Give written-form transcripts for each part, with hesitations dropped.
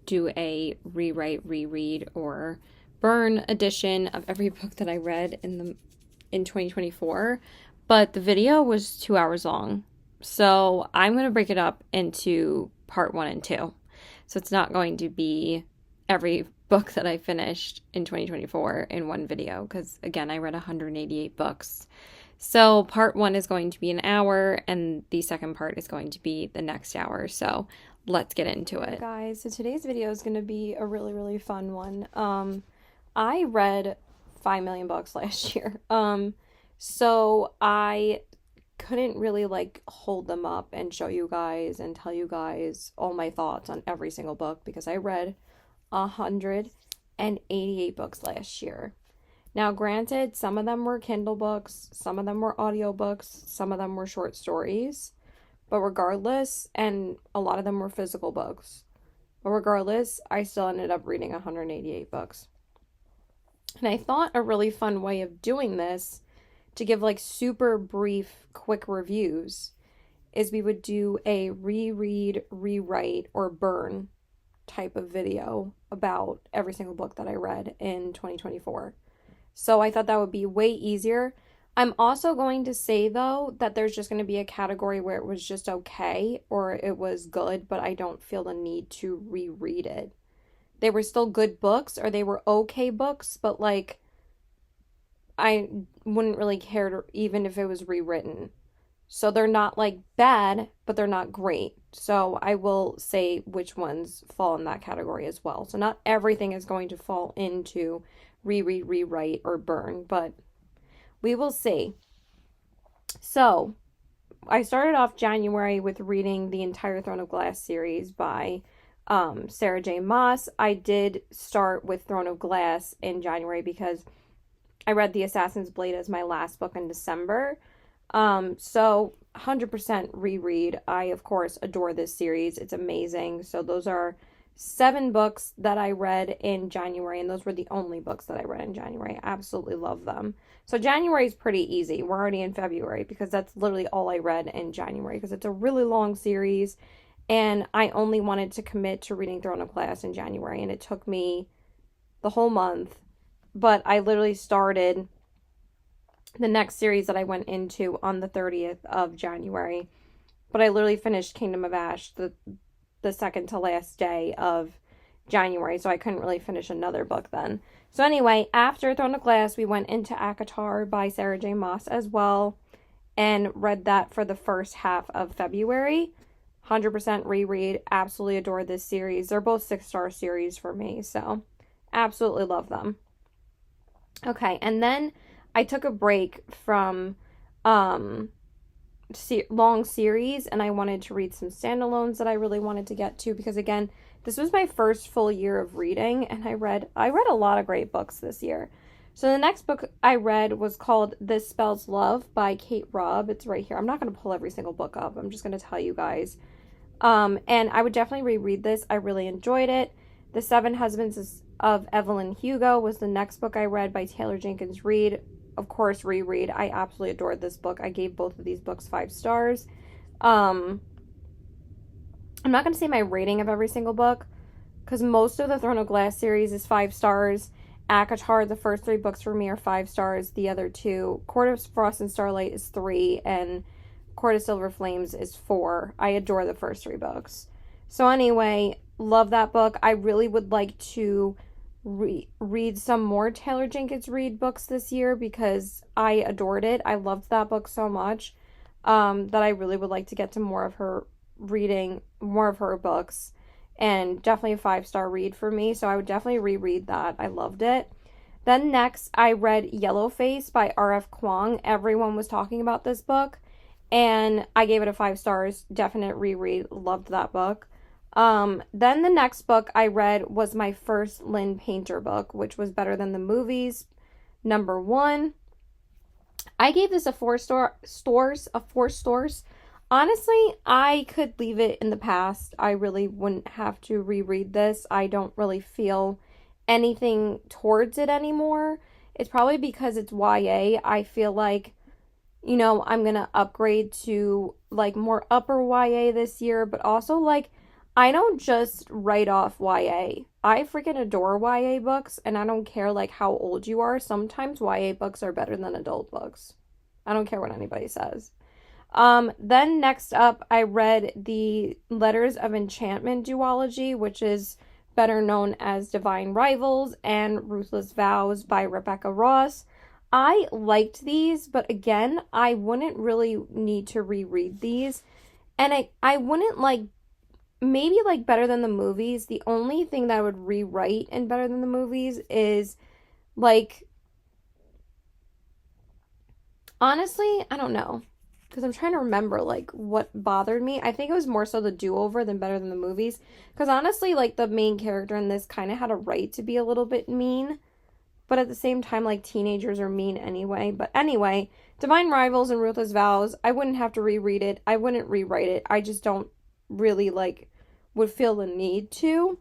do a rewrite, reread, or burn edition of every book that I read in 2024, but the video was 2 hours long. So I'm going to break it up into part 1 and 2. So it's not going to be every book that I finished in 2024 in one video, because again, I read 188 books. So part 1 is going to be an hour, and the second part is going to be the next hour. So let's get into it. Guys, so today's video is going to be a really, really fun one. I read 5 million books last year. So I couldn't really hold them up and show you guys and tell you guys all my thoughts on every single book, because I read 188 books last year. Now, granted, some of them were Kindle books, some of them were audiobooks, some of them were short stories, but regardless, and a lot of them were physical books, but regardless, I still ended up reading 188 books. And I thought a really fun way of doing this, to give super brief, quick reviews, is we would do a reread, rewrite, or burn type of video about every single book that I read in 2024. So I thought that would be way easier. I'm also going to say, though, that there's just going to be a category where it was just okay or it was good, but I don't feel the need to reread it. They were still good books, or they were okay books, but I wouldn't really care even if it was rewritten. So they're not bad, but they're not great. So I will say which ones fall in that category as well. So not everything is going to fall into reread, rewrite, or burn, but we will see. So I started off January with reading the entire Throne of Glass series by Sarah J. Maas. I did start with Throne of Glass in January because I read The Assassin's Blade as my last book in December. So 100% reread. I, of course, adore this series. It's amazing. So those are 7 books that I read in January, and those were the only books that I read in January. I absolutely love them. So January is pretty easy. We're already in February because that's literally all I read in January, because it's a really long series, and I only wanted to commit to reading Throne of Glass in January, and it took me the whole month. But I literally started the next series that I went into on the 30th of January. But I literally finished Kingdom of Ash the second to last day of January, so I couldn't really finish another book then. So anyway, after Throne of Glass, we went into ACOTAR by Sarah J. Maas as well, and read that for the first half of February. 100% reread. Absolutely adore this series. They're both 6-star series for me, so absolutely love them. Okay, and then I took a break from long series, and I wanted to read some standalones that I really wanted to get to, because again, this was my first full year of reading, and I read a lot of great books this year. So the next book I read was called This Spells Love by Kate Robb. It's right here. I'm not going to pull every single book up. I'm just going to tell you guys. And I would definitely reread this. I really enjoyed it. The Seven Husbands of Evelyn Hugo was the next book I read by Taylor Jenkins Reid. Of course, reread. I absolutely adored this book. I gave both of these books 5 stars. I'm not going to say my rating of every single book, because most of the Throne of Glass series is 5 stars. ACOTAR, the first 3 books for me are 5 stars. The other 2, Court of Frost and Starlight, is 3, and Court of Silver Flames is 4. I adore the first 3 books. So anyway, love that book. I really would like to read some more Taylor Jenkins Reid books this year, because I adored it. I loved that book so much that I really would like to get to more of her reading, more of her books, and definitely a 5-star read for me. So I would definitely reread that. I loved it. Then next, I read Yellowface by R.F. Kuang. Everyone was talking about this book, and I gave it a 5 stars. Definite reread. Loved that book. Then the next book I read was my first Lynn Painter book, which was Better Than the Movies, number 1. I gave this a 4 stars. Honestly, I could leave it in the past. I really wouldn't have to reread this. I don't really feel anything towards it anymore. It's probably because it's YA. I feel like, I'm going to upgrade to more upper YA this year, but also I don't just write off YA. I freaking adore YA books, and I don't care like how old you are. Sometimes YA books are better than adult books. I don't care what anybody says. Then next up, I read the Letters of Enchantment duology, which is better known as Divine Rivals and Ruthless Vows by Rebecca Ross. I liked these, but again, I wouldn't really need to reread these. And I wouldn't like maybe like better than the movies. The only thing that I would rewrite in better than the movies is like honestly, I don't know. Because I'm trying to remember like what bothered me. I think it was more so the do-over than better than the movies. Because honestly, like the main character in this kind of had a right to be a little bit mean. But at the same time, like teenagers are mean anyway. But anyway, Divine Rivals and Ruthless Vows, I wouldn't have to reread it. I wouldn't rewrite it. I just don't really like would feel the need to.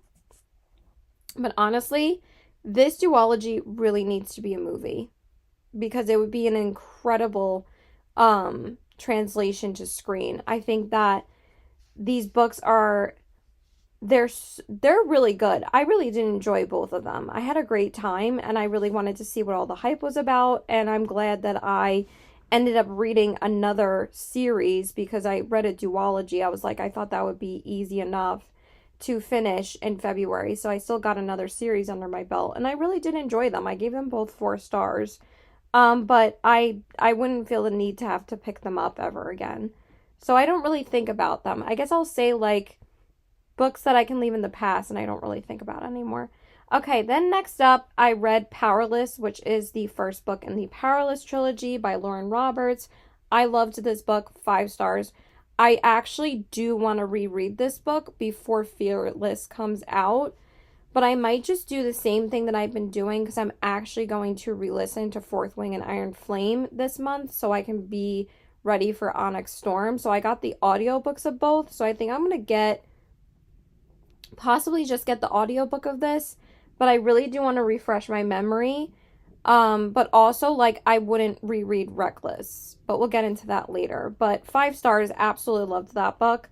But honestly, this duology really needs to be a movie because it would be an incredible translation to screen. I think that these books are they're they're really good. I really did enjoy both of them. I had a great time and I really wanted to see what all the hype was about, and I'm glad that I ended up reading another series because I read a duology. I was like I thought that would be easy enough to finish in February. So I still got another series under my belt and I really did enjoy them. I gave them both 4 stars. But I wouldn't feel the need to have to pick them up ever again. So I don't really think about them. I guess I'll say like books that I can leave in the past and I don't really think about anymore. Okay, then next up, I read Powerless, which is the first book in the Powerless trilogy by Lauren Roberts. I loved this book, 5 stars. I actually do want to reread this book before Fearless comes out, but I might just do the same thing that I've been doing because I'm actually going to re-listen to Fourth Wing and Iron Flame this month so I can be ready for Onyx Storm. So I got the audiobooks of both, so I think I'm going to possibly just get the audiobook of this, but I really do want to refresh my memory. But also like I wouldn't reread Reckless, but we'll get into that later. But 5 stars, absolutely loved that book.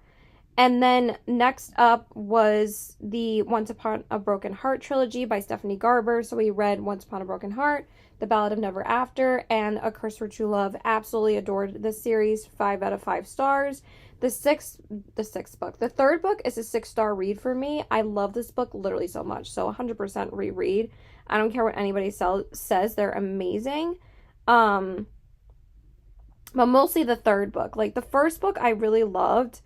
And then next up was the Once Upon a Broken Heart trilogy by Stephanie Garber. So we read Once Upon a Broken Heart, The Ballad of Never After, and A Curse for True Love. Absolutely adored this series, 5 out of 5 stars. The third book is a 6-star read for me. I love this book literally so much. So 100% reread. I don't care what anybody says. They're amazing. But mostly the third book. Like the first book I really loved.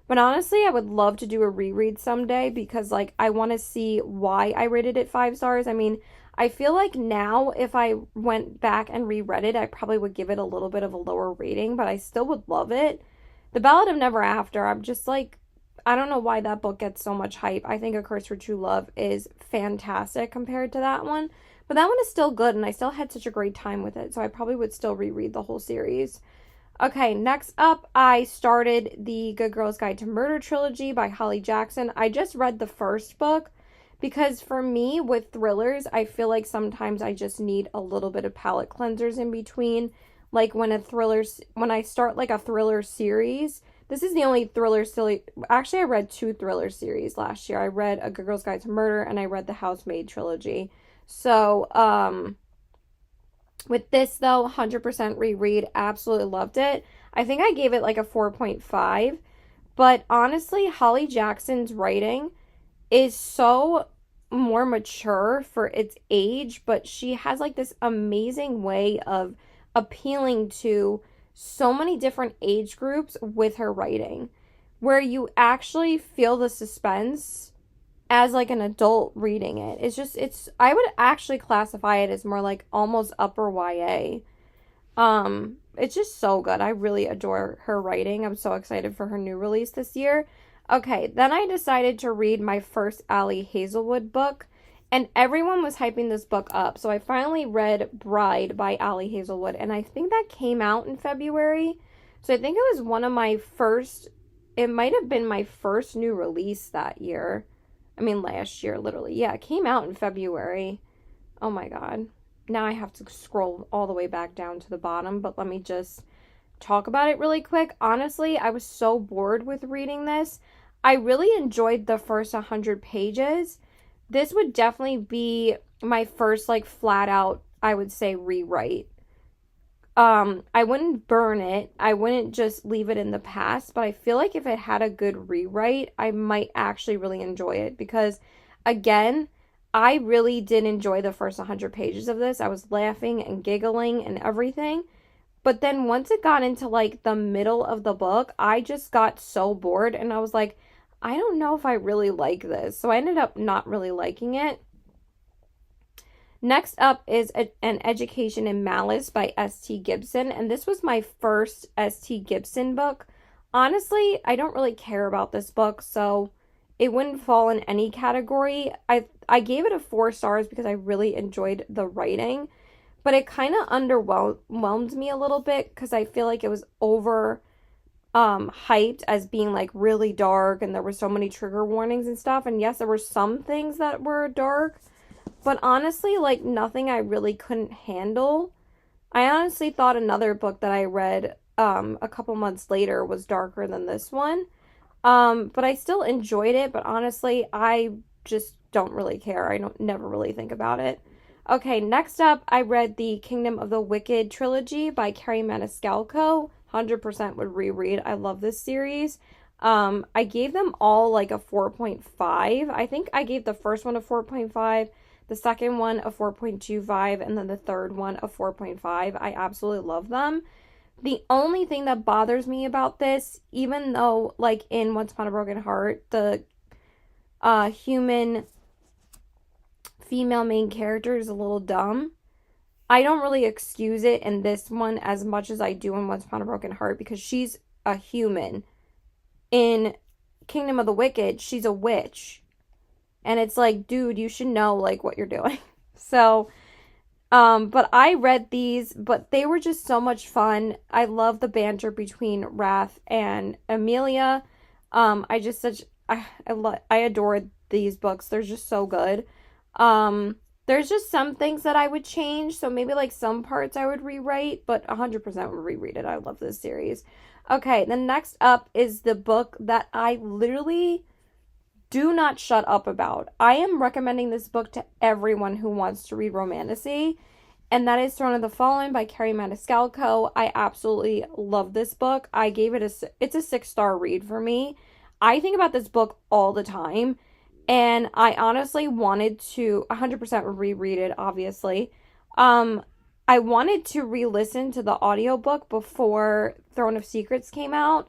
But honestly, I would love to do a reread someday because like I want to see why I rated it 5 stars. I mean, I feel like now if I went back and reread it, I probably would give it a little bit of a lower rating, but I still would love it. The Ballad of Never After, I'm just like, I don't know why that book gets so much hype. I think A Curse for True Love is fantastic compared to that one. But that one is still good, and I still had such a great time with it, so I probably would still reread the whole series. Okay, next up, I started the Good Girl's Guide to Murder trilogy by Holly Jackson. I just read the first book because for me, with thrillers, I feel like sometimes I just need a little bit of palate cleansers in between. Like when I start like a thriller series, this is the only thriller silly. Actually, I read 2 thriller series last year. I read A Good Girl's Guide to Murder and I read the Housemaid trilogy. So, with this though, 100% reread, absolutely loved it. I think I gave it like a 4.5, but honestly, Holly Jackson's writing is so more mature for its age, but she has like this amazing way of appealing to so many different age groups with her writing, where you actually feel the suspense as like an adult reading it. I would actually classify it as more like almost upper YA. It's just so good. I really adore her writing. I'm so excited for her new release this year. Okay, then I decided to read my first Ali Hazelwood book, and everyone was hyping this book up. So I finally read Bride by Ali Hazelwood, and I think that came out in February. So I think it was it might have been my first new release that year. I mean, last year, literally. Yeah, it came out in February. Oh my God. Now I have to scroll all the way back down to the bottom, but let me just talk about it really quick. Honestly, I was so bored with reading this. I really enjoyed the first 100 pages. This would definitely be my first, like, flat out, I would say, rewrite. I wouldn't burn it. I wouldn't just leave it in the past, but I feel like if it had a good rewrite, I might actually really enjoy it because, again, I really did enjoy the first 100 pages of this. I was laughing and giggling and everything. But then once it got into like the middle of the book, I just got so bored and I was like, I don't know if I really like this. So I ended up not really liking it. Next up is An Education in Malice by S.T. Gibson, and this was my first S.T. Gibson book. Honestly, I don't really care about this book, so it wouldn't fall in any category. I gave it a 4 stars because I really enjoyed the writing, but it kind of underwhelmed me a little bit because I feel like it was over hyped as being like really dark and there were so many trigger warnings and stuff. And yes, there were some things that were dark, but honestly, like nothing I really couldn't handle. I honestly thought another book that I read a couple months later was darker than this one. But I still enjoyed it, but honestly, I just don't really care. I don't never really think about it. Okay, next up, I read the Kingdom of the Wicked trilogy by Carrie Maniscalco. 100% would reread. I love this series. I gave them all like a 4.5. I think I gave the first one a 4.5, the second one a 4.25, and then the third one a 4.5. I absolutely love them. The only thing that bothers me about this, even though like in Once Upon a Broken Heart, the human female main character is a little dumb, I don't really excuse it in this one as much as I do in Once Upon a Broken Heart because she's a human. In Kingdom of the Wicked, she's a witch. And it's like, dude, you should know like what you're doing. So, but I read these, but they were just so much fun. I love the banter between Wrath and Amelia. I just such I adore these books. They're just so good. There's just some things that I would change, so maybe like some parts I would rewrite, but 100% would reread it. I love this series. Okay, then next up is the book that I literally do not shut up about. I am recommending this book to everyone who wants to read romantasy, and that is Throne of the Fallen by Carrie Maniscalco. I absolutely love this book. I gave it it's a 6-star read for me. I think about this book all the time. And I honestly wanted to 100% reread it, obviously. I wanted to re-listen to the audiobook before Throne of Secrets came out.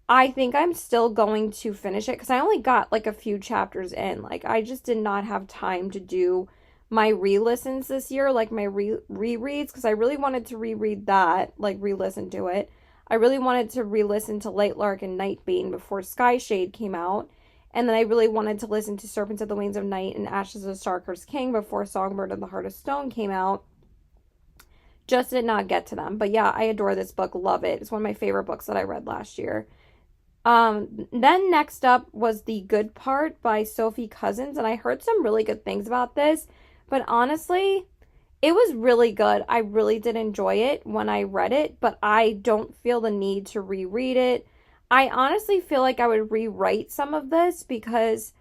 I think I'm still going to finish it because I only got like a few chapters in. Like, I just did not have time to do my re-listens this year, like my rereads, because I really wanted to reread that, like re-listen to it. I really wanted to re-listen to Light Lark and Nightbane before Skyshade came out. And then I really wanted to listen to Serpents of the Wings of Night and Ashes of Starkir's King before Songbird of the Heart of Stone came out. Just did not get to them. But yeah, I adore this book. Love it. It's one of my favorite books that I read last year. Then next up was The Good Part by Sophie Cousins. And I heard some really good things about this. But honestly, it was really good. I really did enjoy it when I read it. But I don't feel the need to reread it. I honestly feel like I would rewrite some of this because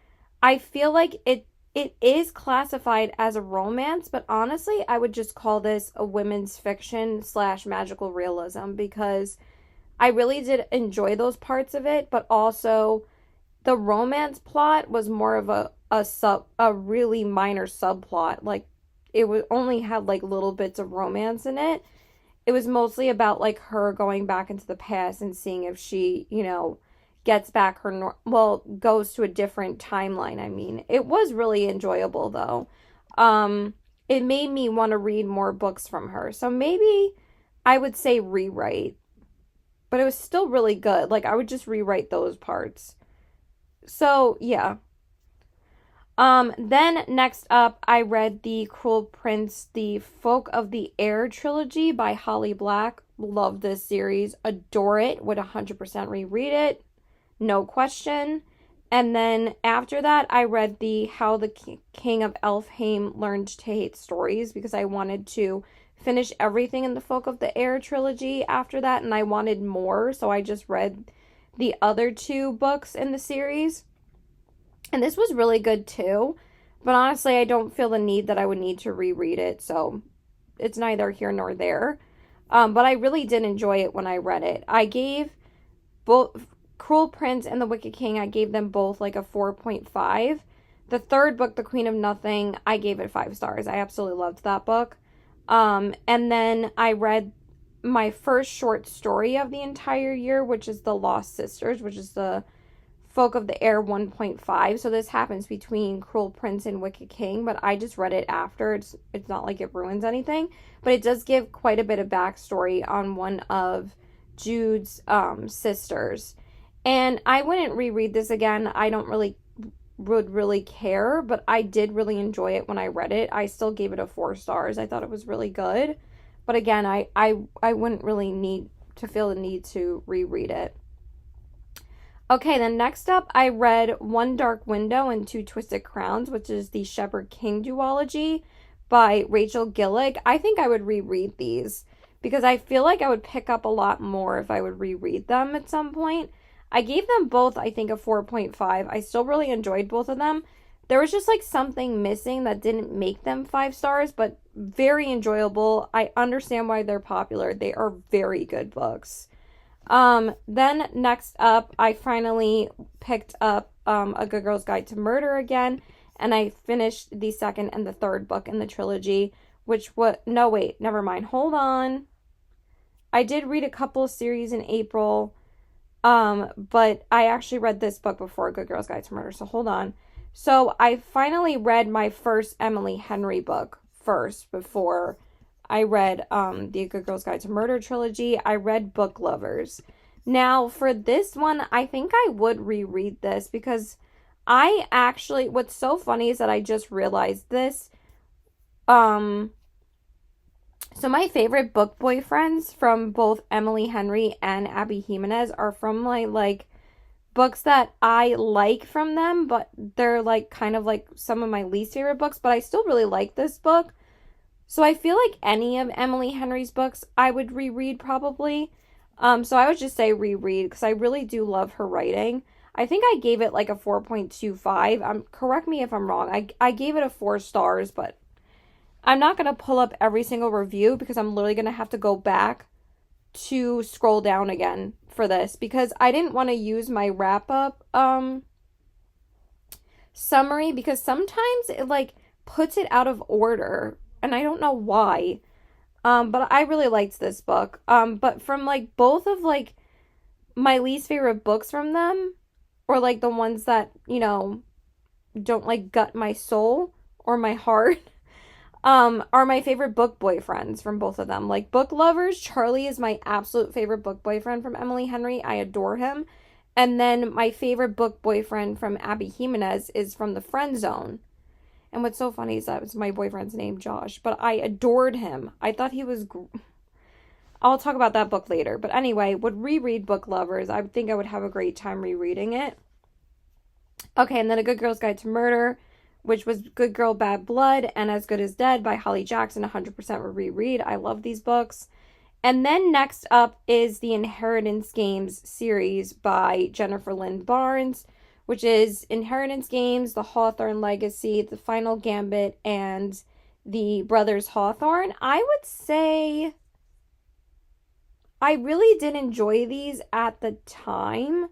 I feel like it is classified as a romance, but honestly, I would just call this a women's fiction / magical realism because I really did enjoy those parts of it, but also the romance plot was more of a really minor subplot. Like it only had like little bits of romance in it. It was mostly about like her going back into the past and seeing if she, gets back goes to a different timeline. I mean, it was really enjoyable though. It made me want to read more books from her. So maybe I would say rewrite, but it was still really good. Like I would just rewrite those parts. So yeah. Then next up, I read The Cruel Prince, the Folk of the Air trilogy by Holly Black. Love this series. Adore it. Would 100% reread it. No question. And then after that, I read the How the King of Elfhame Learned to Hate Stories because I wanted to finish everything in the Folk of the Air trilogy after that, and I wanted more, so I just read the other two books in the series. And this was really good too. But honestly, I don't feel the need that I would need to reread it. So it's neither here nor there. But I really did enjoy it when I read it. I gave both Cruel Prince and The Wicked King, I gave them both like a 4.5. The third book, The Queen of Nothing, I gave it 5 stars. I absolutely loved that book. And then I read my first short story of the entire year, which is The Lost Sisters, which is the Folk of the Air 1.5. So this happens between Cruel Prince and Wicked King, but I just read it after. It's not like it ruins anything, but it does give quite a bit of backstory on one of Jude's sisters. And I wouldn't reread this again. I don't would really care, but I did really enjoy it when I read it. I still gave it a 4 stars. I thought it was really good. But again, I wouldn't really need to feel the need to reread it. Okay, then next up, I read One Dark Window and Two Twisted Crowns, which is the Shepherd King duology by Rachel Gillig. I think I would reread these because I feel like I would pick up a lot more if I would reread them at some point. I gave them both, I think, a 4.5. I still really enjoyed both of them. There was just like something missing that didn't make them 5 stars, but very enjoyable. I understand why they're popular. They are very good books. Then next up, I finally picked up A Good Girl's Guide to Murder again, and I finished the second and the third book in the trilogy, which was, no wait, never mind, hold on. I did read a couple of series in April, but I actually read this book before A Good Girl's Guide to Murder, so hold on. So I finally read my first Emily Henry book first before I read the A Good Girl's Guide to Murder trilogy. I read Book Lovers. Now, for this one, I think I would reread this because I actually, what's so funny is that I just realized this. So my favorite book boyfriends from both Emily Henry and Abby Jimenez are from my, like, books that I like from them, but they're, like, kind of, like, some of my least favorite books, but I still really like this book. So I feel like any of Emily Henry's books I would reread probably. So I would just say reread because I really do love her writing. I think I gave it like a 4.25. Correct me if I'm wrong. I gave it a 4 stars, but I'm not going to pull up every single review because I'm literally going to have to go back to scroll down again for this because I didn't want to use my wrap up summary because sometimes it like puts it out of order. And I don't know why. But I really liked this book. But from like both of like my least favorite books from them, or like the ones that, you know, don't like gut my soul or my heart, are my favorite book boyfriends from both of them. Like Book Lovers, Charlie is my absolute favorite book boyfriend from Emily Henry. I adore him. And then my favorite book boyfriend from Abby Jimenez is from The Friend Zone. And what's so funny is that was my boyfriend's name, Josh. But I adored him. I thought he was... I'll talk about that book later. But anyway, would reread Book Lovers. I think I would have a great time rereading it. Okay, and then A Good Girl's Guide to Murder, which was Good Girl, Bad Blood, and As Good as Dead by Holly Jackson. 100% would reread. I love these books. And then next up is the Inheritance Games series by Jennifer Lynn Barnes, which is Inheritance Games, The Hawthorne Legacy, The Final Gambit, and The Brothers Hawthorne. I would say I really did enjoy these at the time,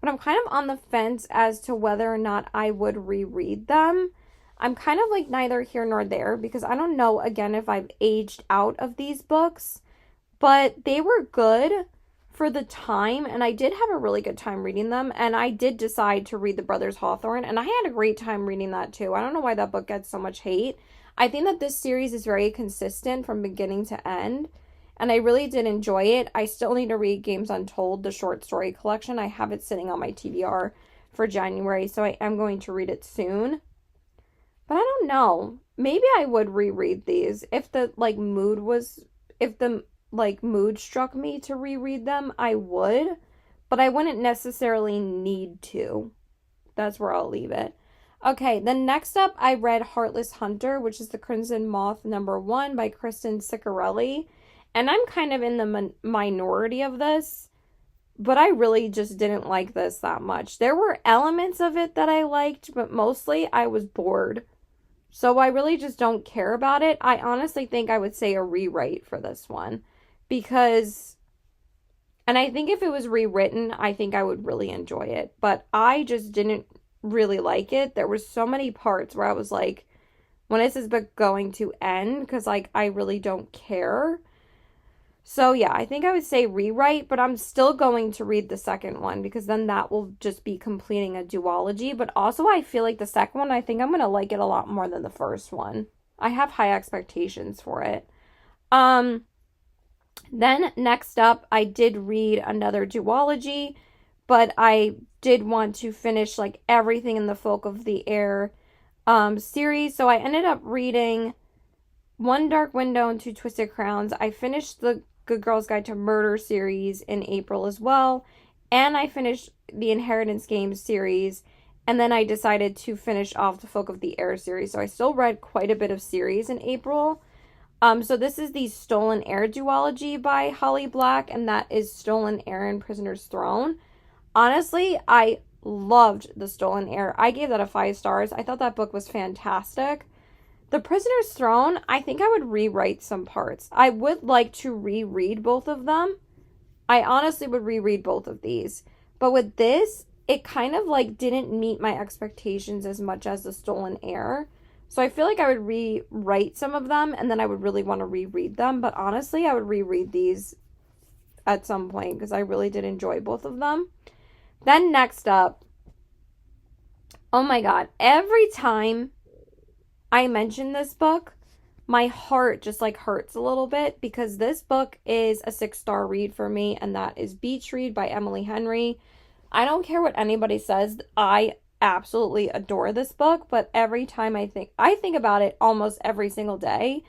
but I'm kind of on the fence as to whether or not I would reread them. I'm kind of like neither here nor there because I don't know, again, if I've aged out of these books, but they were good for the time, and I did have a really good time reading them, and I did decide to read The Brothers Hawthorne, and I had a great time reading that too. I don't know why that book gets so much hate. I think that this series is very consistent from beginning to end, and I really did enjoy it. I still need to read Games Untold, the short story collection. I have it sitting on my TBR for January, so I am going to read it soon. But I don't know. Maybe I would reread these if the mood struck me to reread them, I would, but I wouldn't necessarily need to. That's where I'll leave it. Okay, then next up, I read Heartless Hunter, which is the Crimson Moth #1 by Kristen Ciccarelli, and I'm kind of in the minority of this but I really just didn't like this that much. There were elements of it that I liked, but mostly I was bored. So I really just don't care about it. I honestly think I would say a rewrite for this one because, and I think if it was rewritten, I think I would really enjoy it. But I just didn't really like it. There were so many parts where I was like, when is this book going to end? Because, like, I really don't care. So, yeah, I think I would say rewrite, but I'm still going to read the second one because then that will just be completing a duology. But also, I feel like the second one, I think I'm going to like it a lot more than the first one. I have high expectations for it. Then next up, I did read another duology, but I did want to finish like everything in the Folk of the Air series. So I ended up reading One Dark Window and Two Twisted Crowns. I finished the Good Girl's Guide to Murder series in April as well. And I finished the Inheritance Games series. And then I decided to finish off the Folk of the Air series. So I still read quite a bit of series in April. So this is the Stolen Heir duology by Holly Black, and that is Stolen Heir and Prisoner's Throne. Honestly, I loved The Stolen Heir. I gave that a 5 stars. I thought that book was fantastic. The Prisoner's Throne, I think I would rewrite some parts. I would like to reread both of them. I honestly would reread both of these. But with this, it kind of like didn't meet my expectations as much as The Stolen Heir. So I feel like I would rewrite some of them and then I would really want to reread them. But honestly, I would reread these at some point because I really did enjoy both of them. Then next up, oh my God, every time I mention this book, my heart just like hurts a little bit because this book is a 6-star read for me, and that is Beach Read by Emily Henry. I don't care what anybody says. I absolutely adore this book, but every time I think about it almost every single day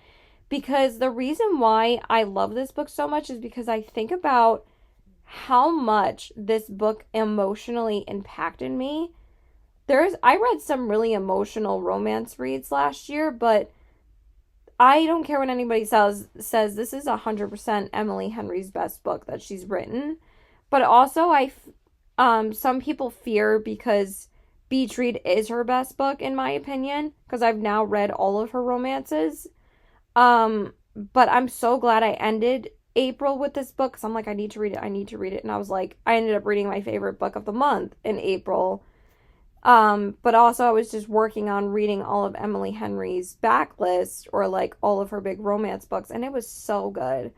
because the reason why I love this book so much is because I think about how much this book emotionally impacted me. I read some really emotional romance reads last year, but I don't care what anybody says this is 100% Emily Henry's best book that she's written. But also some people fear because Beach Read is her best book, in my opinion, because I've now read all of her romances. But I'm so glad I ended April with this book because I'm like, I need to read it. And I was like, I ended up reading my favorite book of the month in April. But also I was just working on reading all of Emily Henry's backlist or like all of her big romance books, and it was so good.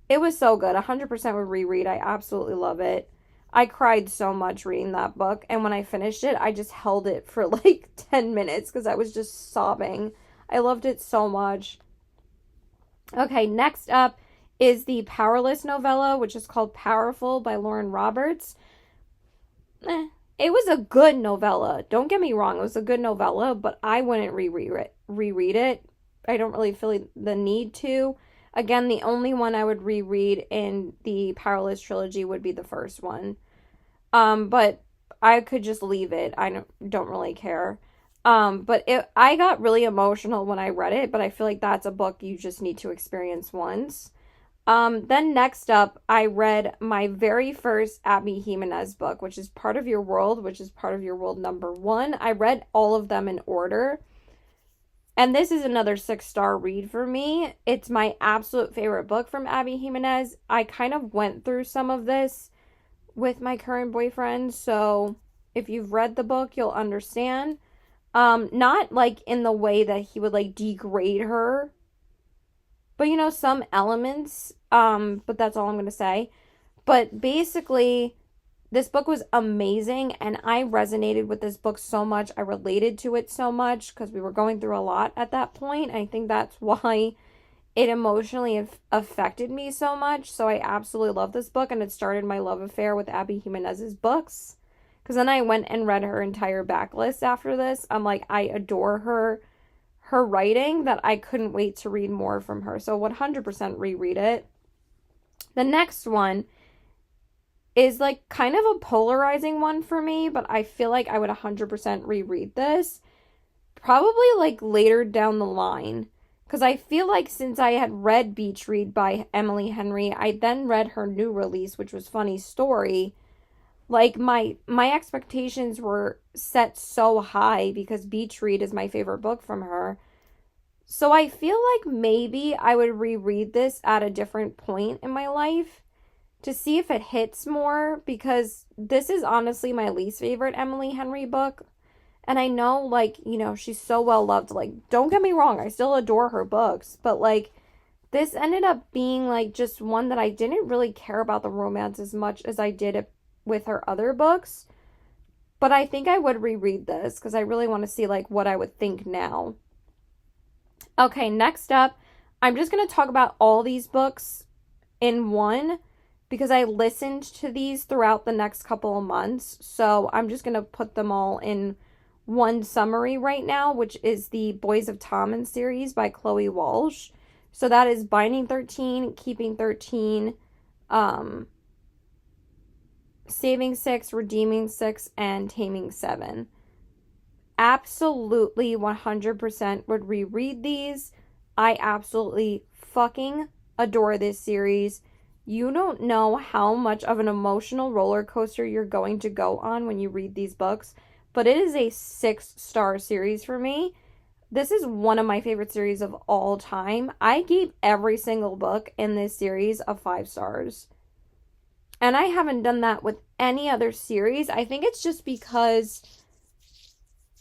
It was so good. 100% would reread. I absolutely love it. I cried so much reading that book, and when I finished it, I just held it for like 10 minutes because I was just sobbing. I loved it so much. Okay, next up is the Powerless novella, which is called Powerful by Lauren Roberts. It was a good novella. Don't get me wrong, it was a good novella, but I wouldn't reread it. I don't really feel the need to. Again, the only one I would reread in the Powerless trilogy would be the first one. But I could just leave it. I don't really care. But I got really emotional when I read it, but I feel like that's a book you just need to experience once. Then next up, I read my very first Abby Jimenez book, which is Part of Your World, which is Part of Your World #1. I read all of them in order. And this is another 6-star read for me. It's my absolute favorite book from Abby Jimenez. I kind of went through some of this with my current boyfriend, so if you've read the book, you'll understand. Not like in the way that he would like degrade her, but you know, some elements, but that's all I'm going to say. But basically, this book was amazing, and I resonated with this book so much. I related to it so much because we were going through a lot at that point. I think that's why it emotionally affected me so much. So I absolutely love this book, and it started my love affair with Abby Jimenez's books. Because then I went and read her entire backlist after this. I'm like, I adore her writing, that I couldn't wait to read more from her. So 100% reread it. The next one is like kind of a polarizing one for me, but I feel like I would 100% reread this. Probably like later down the line. Because I feel like since I had read Beach Read by Emily Henry, I then read her new release, which was Funny Story. Like my expectations were set so high because Beach Read is my favorite book from her. So I feel like maybe I would reread this at a different point in my life to see if it hits more because this is honestly my least favorite Emily Henry book. And I know, like, she's so well loved. Like, don't get me wrong, I still adore her books, but like, this ended up being like just one that I didn't really care about the romance as much as I did it with her other books. But I think I would reread this because I really want to see like what I would think now. Okay, next up, I'm just going to talk about all these books in one because I listened to these throughout the next couple of months. So I'm just going to put them all in one summary right now, which is the Boys of Tommen series by Chloe Walsh. So that is Binding 13, Keeping 13, Saving 6, Redeeming 6, and Taming 7. Absolutely 100% would reread these. I absolutely fucking adore this series. You don't know how much of an emotional roller coaster you're going to go on when you read these books, but it is a 6-star series for me. This is one of my favorite series of all time. I gave every single book in this series a 5 stars. And I haven't done that with any other series. I think it's just because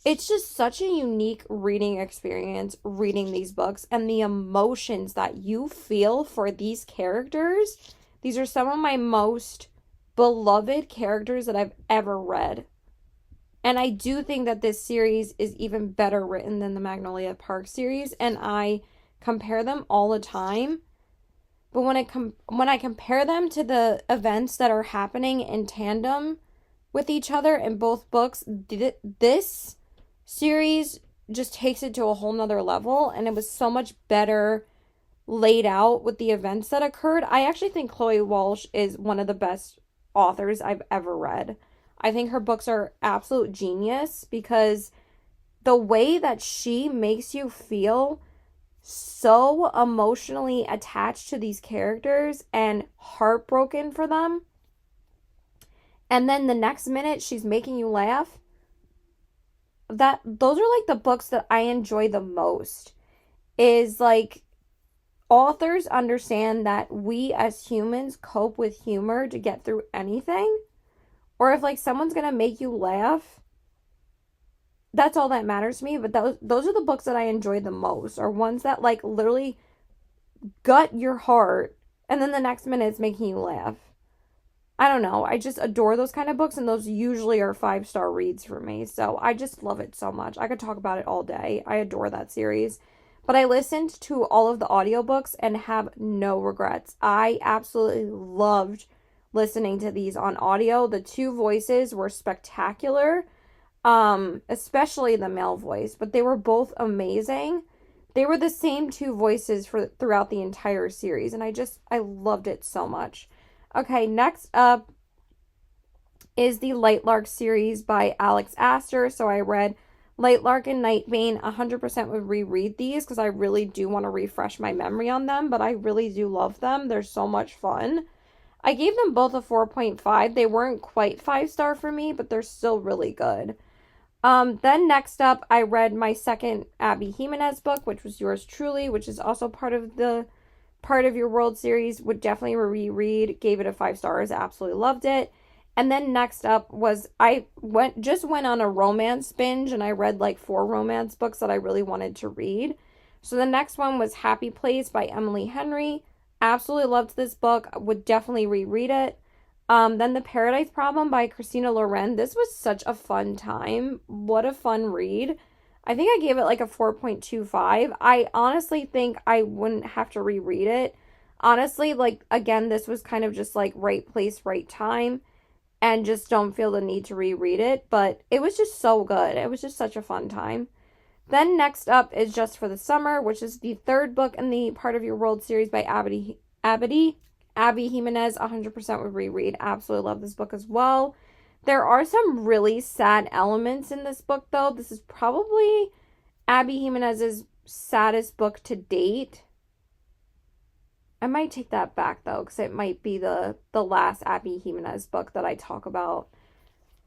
it's just such a unique reading experience reading these books and the emotions that you feel for these characters. These are some of my most beloved characters that I've ever read. And I do think that this series is even better written than the Magnolia Park series, and I compare them all the time. But when I compare them to the events that are happening in tandem with each other in both books, this series just takes it to a whole nother level, and it was so much better laid out with the events that occurred. I actually think Chloe Walsh is one of the best authors I've ever read. I think her books are absolute genius because the way that she makes you feel so emotionally attached to these characters and heartbroken for them, and then the next minute she's making you laugh, that those are like the books that I enjoy the most. Is like authors understand that we as humans cope with humor to get through anything, or if like someone's gonna make you laugh, that's all that matters to me. But those are the books that I enjoy the most, or ones that like literally gut your heart and then the next minute it's making you laugh. I don't know. I just adore those kind of books, and those usually are 5-star reads for me. So I just love it so much. I could talk about it all day. I adore that series. But I listened to all of the audiobooks and have no regrets. I absolutely loved listening to these on audio. The 2 voices were spectacular, especially the male voice, but they were both amazing. They were the same 2 voices throughout the entire series, and I loved it so much. Okay, next up is the Lightlark series by Alex Astor. So I read Lightlark and Nightbane. 100% would reread these because I really do want to refresh my memory on them, but I really do love them. They're so much fun. I gave them both a 4.5. They weren't quite 5-star for me, but they're still really good. Then next up, I read my second Abby Jimenez book, which was Yours Truly, which is also part of your world series. Would definitely reread. Gave it a 5 stars. Absolutely loved it. And then next up was I went on a romance binge, and I read like 4 romance books that I really wanted to read. So the next one was Happy Place by Emily Henry. Absolutely loved this book. Would definitely reread it. Then The Paradise Problem by Christina Loren. This was such a fun time. What a fun read. I think I gave it like a 4.25. I honestly think I wouldn't have to reread it. Honestly, like, again, this was kind of just like right place, right time, and just don't feel the need to reread it. But it was just so good. It was just such a fun time. Then next up is Just for the Summer, which is the 3rd book in the Part of Your World series by Abby Jimenez. 100% would reread. Absolutely love this book as well. There are some really sad elements in this book, though. This is probably Abby Jimenez's saddest book to date. I might take that back though, because it might be the last Abby Jimenez book that I talk about,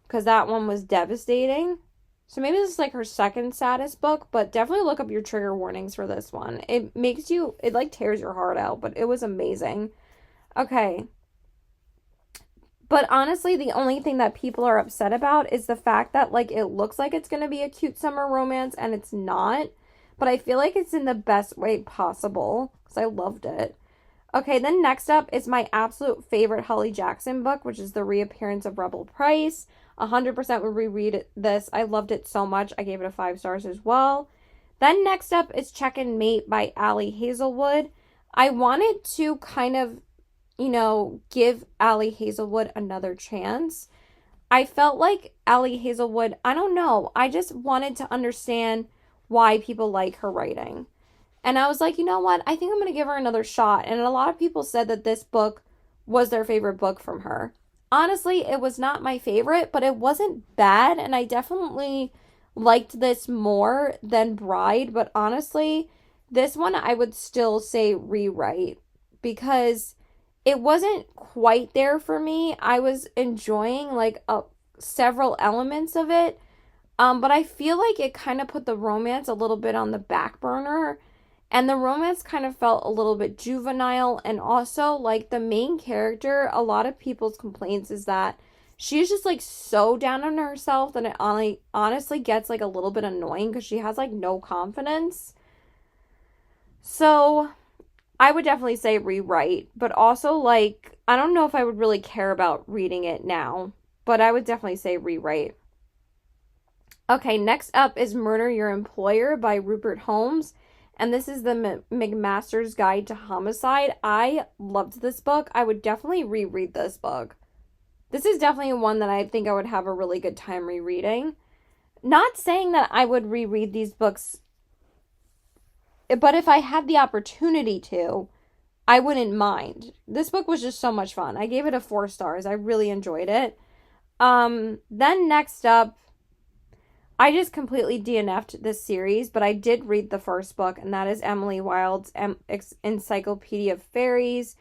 because that one was devastating. So maybe this is like her second saddest book, but definitely look up your trigger warnings for this one. It makes you, it like tears your heart out, but it was amazing. Okay. But honestly, the only thing that people are upset about is the fact that like it looks like it's going to be a cute summer romance and it's not. But I feel like it's in the best way possible because I loved it. Okay, then next up is my absolute favorite Holly Jackson book, which is The Reappearance of Rebel Price. 100% would reread this. I loved it so much. I gave it a 5 stars as well. Then next up is Check and Mate by Ali Hazelwood. I wanted to kind of, give Ali Hazelwood another chance. I felt like Ali Hazelwood, I don't know, I just wanted to understand why people like her writing. And I was like, you know what? I think I'm going to give her another shot. And a lot of people said that this book was their favorite book from her. Honestly, it was not my favorite, but it wasn't bad. And I definitely liked this more than Bride. But honestly, this one I would still say rewrite because it wasn't quite there for me. I was enjoying like several elements of it. But I feel like it kind of put the romance a little bit on the back burner. And the romance kind of felt a little bit juvenile. And also, like, the main character, a lot of people's complaints is that she's just, like, so down on herself that it honestly gets, like, a little bit annoying because she has, like, no confidence. So, I would definitely say rewrite. But also, like, I don't know if I would really care about reading it now. But I would definitely say rewrite. Okay, next up is Murder Your Employer by Rupert Holmes. And this is the McMaster's Guide to Homicide. I loved this book. I would definitely reread this book. This is definitely one that I think I would have a really good time rereading. Not saying that I would reread these books, but if I had the opportunity to, I wouldn't mind. This book was just so much fun. I gave it a 4 stars. I really enjoyed it. Then next up, I just completely DNF'd this series, but I did read the first book, and that is Emily Wilde's Encyclopedia of Fairies,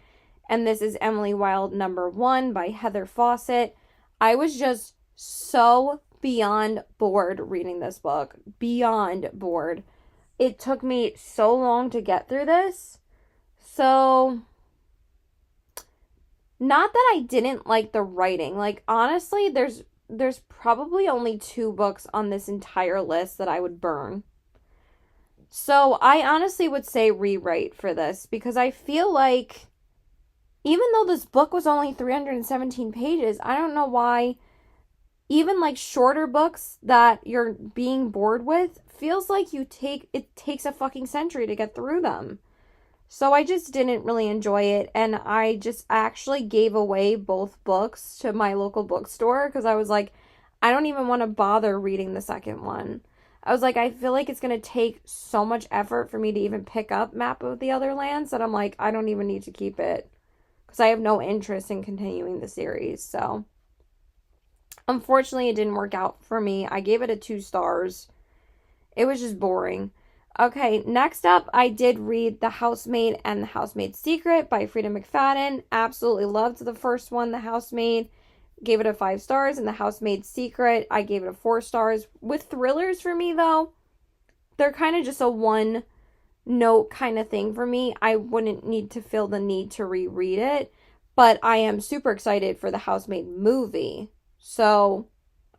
and this is Emily Wilde #1 by Heather Fawcett. I was just so beyond bored reading this book. Beyond bored. It took me so long to get through this. So, not that I didn't like the writing. Like, honestly, there's probably only 2 books on this entire list that I would burn. So I honestly would say rewrite for this because I feel like even though this book was only 317 pages, I don't know why even like shorter books that you're being bored with feels like it takes a fucking century to get through them. So I just didn't really enjoy it, and I just actually gave away both books to my local bookstore because I was like, I don't even want to bother reading the second one. I was like, I feel like it's going to take so much effort for me to even pick up Map of the Other Lands that I'm like, I don't even need to keep it because I have no interest in continuing the series. So, unfortunately, it didn't work out for me. I gave it a 2 stars. It was just boring. Okay, next up, I did read The Housemaid and the Housemaid's Secret by Frida McFadden. Absolutely loved the first one, The Housemaid. Gave it a 5 stars. And The Housemaid's Secret, I gave it a 4 stars. With thrillers for me, though, they're kind of just a one note kind of thing for me. I wouldn't need to feel the need to reread it. But I am super excited for the Housemaid movie. So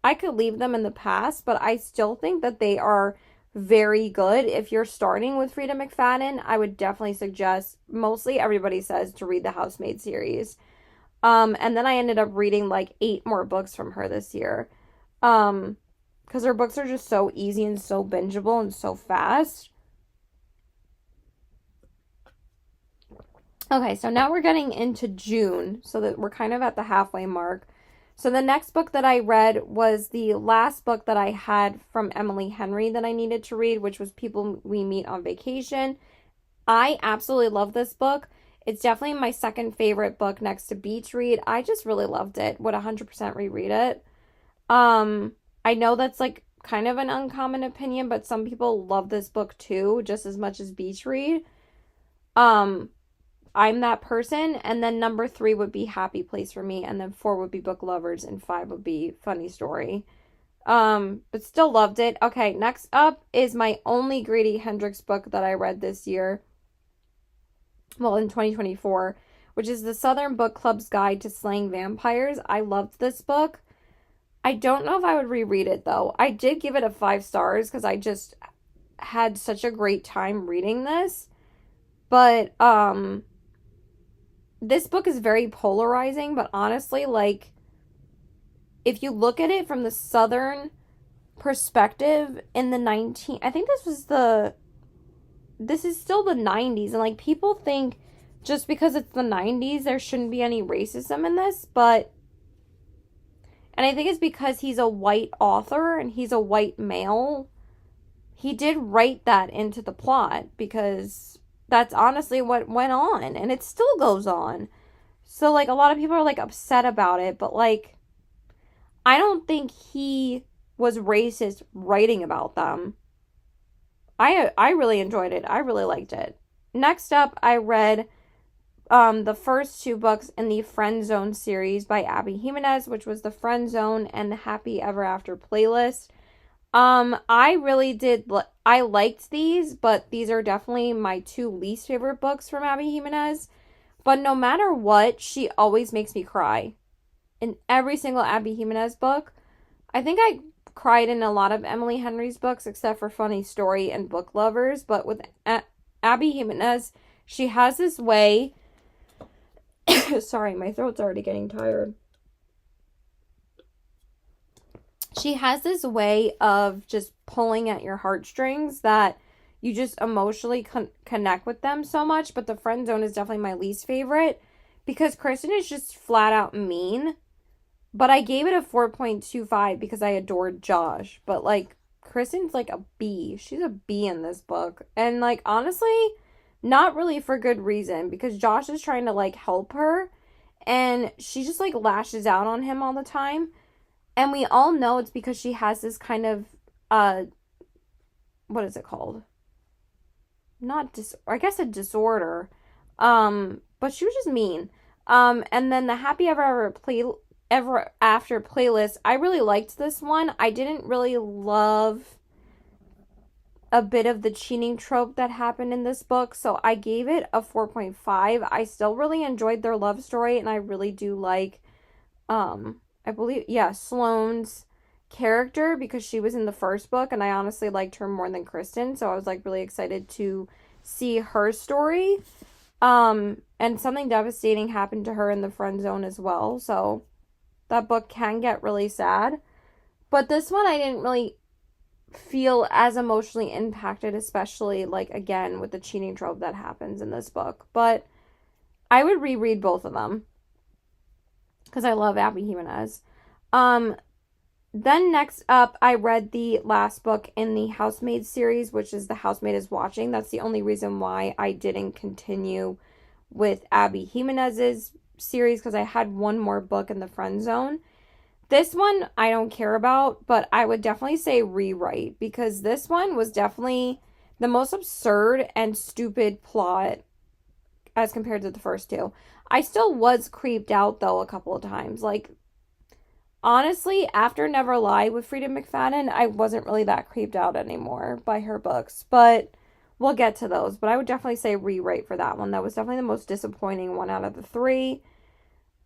I could leave them in the past, but I still think that they are very good. If you're starting with Frida McFadden, I would definitely suggest, mostly everybody says, to read the Housemaid series. And then I ended up reading like 8 more books from her this year. Because her books are just so easy and so bingeable and so fast. Okay, so now we're getting into June, so that we're kind of at the halfway mark. So the next book that I read was the last book that I had from Emily Henry that I needed to read, which was People We Meet on Vacation. I absolutely love this book. It's definitely my second favorite book next to Beach Read. I just really loved it. Would 100% reread it. I know that's like kind of an uncommon opinion, but some people love this book too, just as much as Beach Read. Um, I'm that person. And then number 3 would be Happy Place for me. And then 4 would be Book Lovers. And 5 would be Funny Story. But still loved it. Okay, next up is my only Grady Hendrix book that I read this year. Well, in 2024, which is the Southern Book Club's Guide to Slaying Vampires. I loved this book. I don't know if I would reread it though. I did give it a 5 stars because I just had such a great time reading this. But this book is very polarizing, but honestly, like, if you look at it from the Southern perspective in the I think this is still the 90s, and like people think just because it's the 90s there shouldn't be any racism in this, but and I think it's because he's a white author and he's a white male. He did write that into the plot because that's honestly what went on, and it still goes on. So like a lot of people are like upset about it, but like I don't think he was racist writing about them. I really enjoyed it. I really liked it. Next up, I read the first 2 books in the Friend Zone series by Abby Jimenez, which was the Friend Zone and the Happy Ever After playlist. I really did. I liked these, but these are definitely my 2 least favorite books from Abby Jimenez. But no matter what, she always makes me cry. In every single Abby Jimenez book. I think I cried in a lot of Emily Henry's books, except for Funny Story and Book Lovers. But with Abby Jimenez, she has this way. Sorry, my throat's already getting tired. She has this way of just pulling at your heartstrings that you just emotionally connect with them so much. But the Friend Zone is definitely my least favorite because Kristen is just flat out mean. But I gave it a 4.25 because I adored Josh. But like Kristen's like a B. She's a B in this book. And like honestly, not really for good reason, because Josh is trying to like help her and she just like lashes out on him all the time. And we all know it's because she has this kind of what is it called? I guess a disorder. But she was just mean. And then the Happy Ever After playlist, I really liked this one. I didn't really love a bit of the cheating trope that happened in this book, so I gave it a 4.5. I still really enjoyed their love story, and I really do like I believe Sloane's character because she was in the first book and I honestly liked her more than Kristen, so I was like really excited to see her story. And something devastating happened to her in the Friend Zone as well, so that book can get really sad. But this one I didn't really feel as emotionally impacted, especially like again with the cheating trope that happens in this book. But I would reread both of them because I love Abby Jimenez. Then next up, I read the last book in the Housemaid series, which is The Housemaid is Watching. That's the only reason why I didn't continue with Abby Jimenez's series, because I had one more book in the Friend Zone. This one I don't care about, but I would definitely say rewrite, because this one was definitely the most absurd and stupid plot as compared to the first 2. I still was creeped out though a couple of times. Like, honestly, after Never Lie with Frida McFadden, I wasn't really that creeped out anymore by her books, but we'll get to those. But I would definitely say rewrite for that one. That was definitely the most disappointing one out of the 3.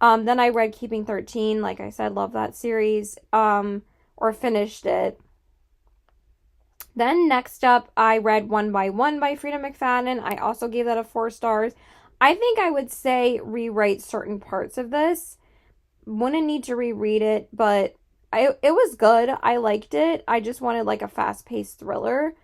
Then I read Keeping 13. Like I said, love that series. Or finished it. Then next up, I read One by One by Frida McFadden. I also gave that a 4 stars. I think I would say rewrite certain parts of this. Wouldn't need to reread it, but it was good. I liked it. I just wanted like a fast-paced thriller.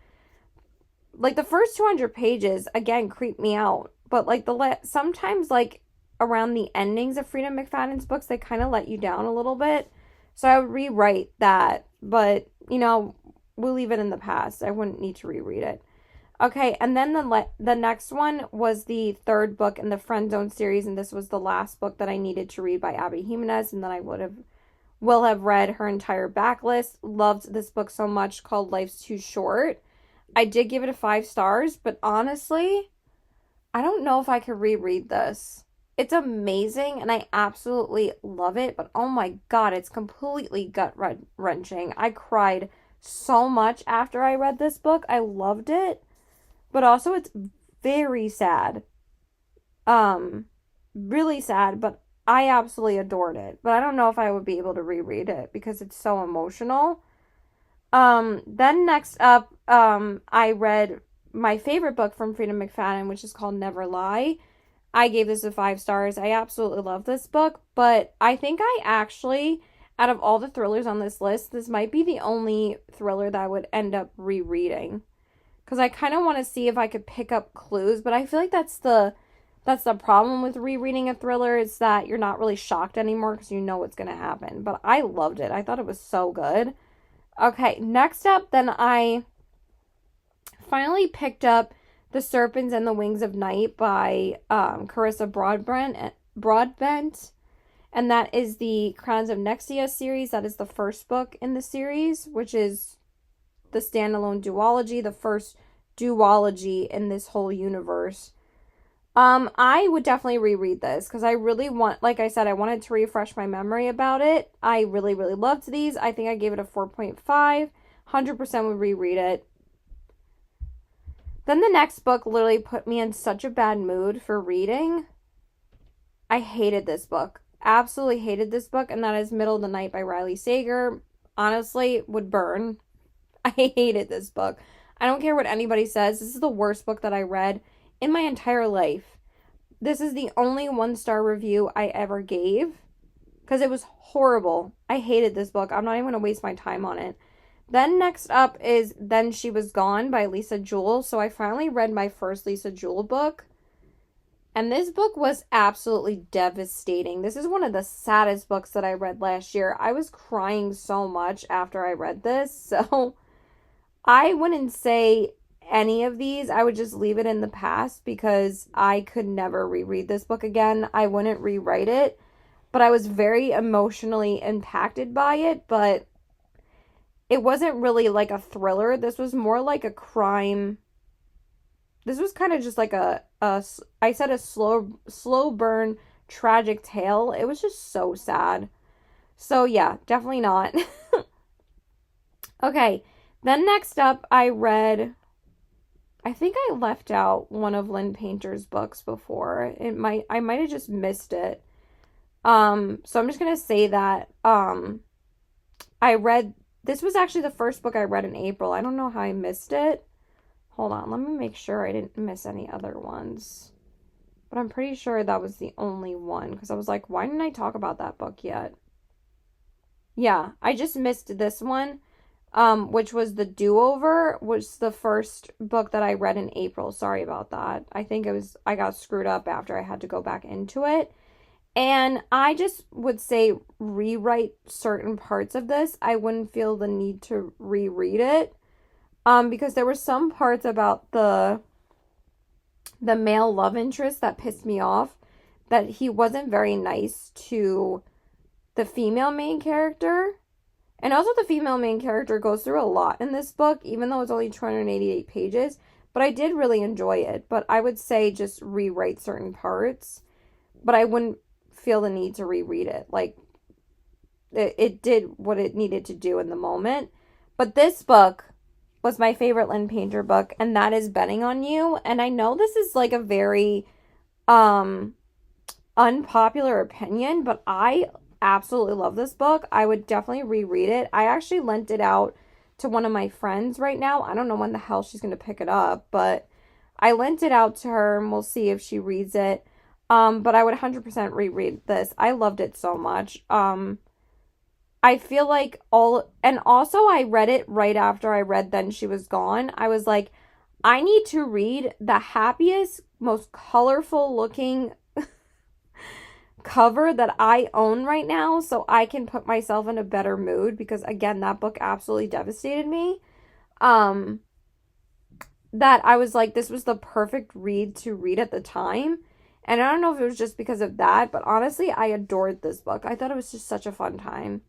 Like the first 200 pages, again, creeped me out. But like sometimes like around the endings of Frida McFadden's books, they kind of let you down a little bit. So I would rewrite that. But, you know, we'll leave it in the past. I wouldn't need to reread it. Okay, and then the next one was the 3rd book in the Friend Zone series, and this was the last book that I needed to read by Abby Jimenez, and then I would have will have read her entire backlist. Loved this book so much, called Life's Too Short. I did give it a 5 stars, but honestly, I don't know if I could reread this. It's amazing and I absolutely love it, but oh my God, it's completely gut-wrenching. I cried so much after I read this book. I loved it, but also it's very sad. Um, really sad, but I absolutely adored it. But I don't know if I would be able to reread it because it's so emotional. Then next up, I read my favorite book from Freedom McFadden, which is called Never Lie. I gave this a 5 stars. I absolutely love this book, but I think I actually, out of all the thrillers on this list, this might be the only thriller that I would end up rereading. Because I kind of want to see if I could pick up clues, but I feel like that's the problem with rereading a thriller, is that you're not really shocked anymore because you know what's going to happen. But I loved it. I thought it was so good. Okay, next up, then I finally picked up The Serpents and the Wings of Night by Carissa Broadbent, and that is the Crowns of Nexia series. That is the first book in the series, which is the standalone duology, the first duology in this whole universe. I would definitely reread this because I really want, like I said, I wanted to refresh my memory about it. I really, really loved these. I think I gave it a 4.5. 100% would reread it. Then the next book literally put me in such a bad mood for reading. I hated this book. Absolutely hated this book, and that is Middle of the Night by Riley Sager. Honestly, would burn. I hated this book. I don't care what anybody says. This is the worst book that I read in my entire life. This is the only 1-star review I ever gave because it was horrible. I hated this book. I'm not even going to waste my time on it. Then next up is Then She Was Gone by Lisa Jewell. So I finally read my first Lisa Jewell book. And this book was absolutely devastating. This is one of the saddest books that I read last year. I was crying so much after I read this. So I wouldn't say any of these. I would just leave it in the past because I could never reread this book again. I wouldn't rewrite it. But I was very emotionally impacted by it. But it wasn't really like a thriller. This was more like a crime. This was kind of just like I said, a slow burn tragic tale. It was just so sad. So yeah, definitely not. Okay, then next up I think I left out one of Lynn Painter's books before. I might have just missed it. So I'm just gonna say that this was actually the first book I read in April. I don't know how I missed it. Hold on, let me make sure I didn't miss any other ones. But I'm pretty sure that was the only one because I was like, why didn't I talk about that book yet? Yeah, I just missed this one, which was The Do-Over, was the first book that I read in April. Sorry about that. I got screwed up after I had to go back into it. And I just would say rewrite certain parts of this. I wouldn't feel the need to reread it. Because there were some parts about the male love interest that pissed me off, that he wasn't very nice to the female main character. And also the female main character goes through a lot in this book, even though it's only 288 pages. But I did really enjoy it. But I would say just rewrite certain parts. But I wouldn't feel the need to reread it. Like, it did what it needed to do in the moment. But this book was my favorite Lynn Painter book, and that is Betting on You. And I know this is like a very unpopular opinion, but I absolutely love this book. I would definitely reread it. I actually lent it out to one of my friends right now. I don't know when the hell she's going to pick it up, but I lent it out to her and we'll see if she reads it. But I would 100% reread this. I loved it so much. I feel like and also I read it right after I read Then She Was Gone. I was like, I need to read the happiest, most colorful looking cover that I own right now so I can put myself in a better mood, because again, that book absolutely devastated me. That I was like, this was the perfect read to read at the time. And I don't know if it was just because of that, but honestly, I adored this book. I thought it was just such a fun time.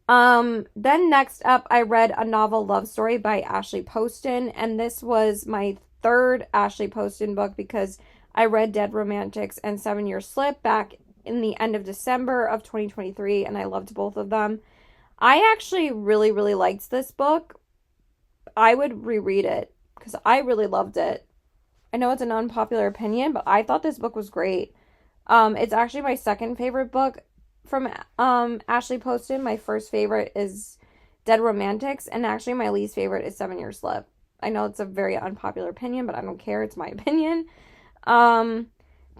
Then next up, I read A Novel Love Story by Ashley Poston, and this was my third Ashley Poston book because I read Dead Romantics and 7 Year Slip back in the end of December of 2023, and I loved both of them. I actually really, really liked this book. I would reread it because I really loved it. I know it's an unpopular opinion, but I thought this book was great. It's actually my second favorite book from Ashley Poston. My first favorite is Dead Romantics, and actually my least favorite is 7 Year Slip. I know it's a very unpopular opinion, but I don't care. It's my opinion. Um,